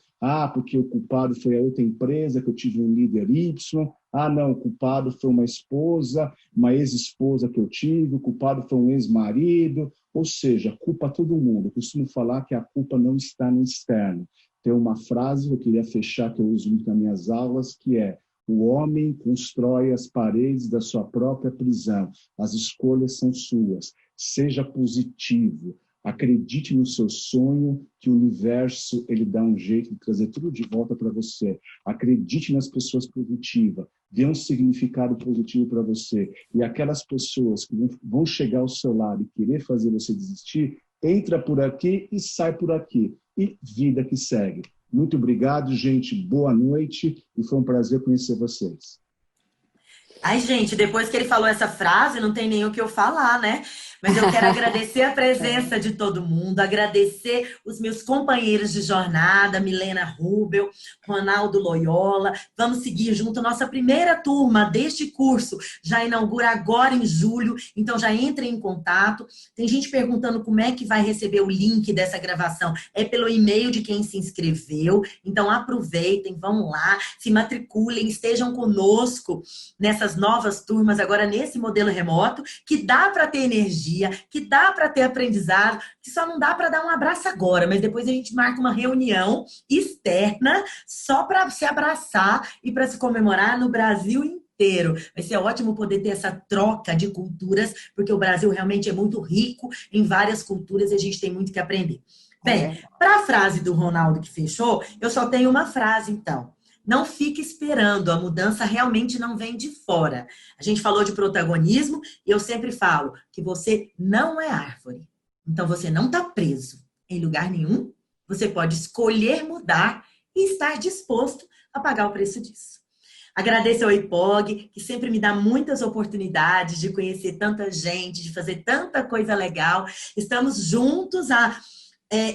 S2: porque o culpado foi a outra empresa que eu tive um líder Y, não, o culpado foi uma esposa, uma ex-esposa que eu tive, o culpado foi um ex-marido, ou seja, culpa todo mundo. Eu costumo falar que a culpa não está no externo. Tem uma frase que eu queria fechar, que eu uso muito nas minhas aulas, que é: o homem constrói as paredes da sua própria prisão. As escolhas são suas. Seja positivo. Acredite no seu sonho, que o universo ele dá um jeito de trazer tudo de volta para você. Acredite nas pessoas positivas. Dê um significado positivo para você. E aquelas pessoas que vão chegar ao seu lado e querer fazer você desistir, entra por aqui e sai por aqui. E vida que segue. Muito obrigado, gente. Boa noite e foi um prazer conhecer vocês.
S1: Ai, gente, depois que ele falou essa frase, não tem nem o que eu falar, né? Mas eu quero agradecer a presença de todo mundo, agradecer os meus companheiros de jornada, Milena Rubel, Ronaldo Loyola. Vamos seguir junto. Nossa primeira turma deste curso já inaugura agora em julho, então já entrem em contato. Tem gente perguntando como é que vai receber o link dessa gravação. É pelo e-mail de quem se inscreveu. Então aproveitem, vão lá, se matriculem, estejam conosco nessas novas turmas, agora nesse modelo remoto, que dá para ter energia, que dá para ter aprendizado, que só não dá para dar um abraço agora, mas depois a gente marca uma reunião externa só para se abraçar e para se comemorar no Brasil inteiro. Vai ser ótimo poder ter essa troca de culturas, porque o Brasil realmente é muito rico em várias culturas e a gente tem muito que aprender. Bem, para a frase do Ronaldo que fechou, eu só tenho uma frase, então. Não fique esperando, a mudança realmente não vem de fora. A gente falou de protagonismo e eu sempre falo que você não é árvore. Então você não está preso em lugar nenhum. Você pode escolher mudar e estar disposto a pagar o preço disso. Agradeço ao IPOG, que sempre me dá muitas oportunidades de conhecer tanta gente, de fazer tanta coisa legal. Estamos juntos há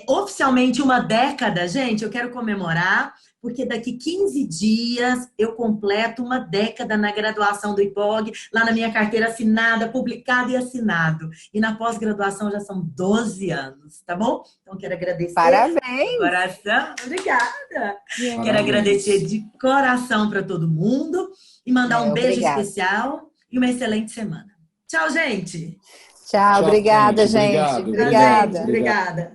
S1: oficialmente uma década, gente. Eu quero comemorar, porque daqui 15 dias eu completo uma década na graduação do IPOG, lá na minha carteira assinada, publicado e assinado. E na pós-graduação já são 12 anos, tá bom? Então quero agradecer.
S3: Parabéns!
S1: De coração, obrigada!
S3: Parabéns.
S1: Quero agradecer de coração para todo mundo e mandar um beijo especial e uma excelente semana. Tchau, gente!
S3: Tchau, obrigada, gente.
S2: Obrigado.
S3: Obrigada.
S1: Obrigada.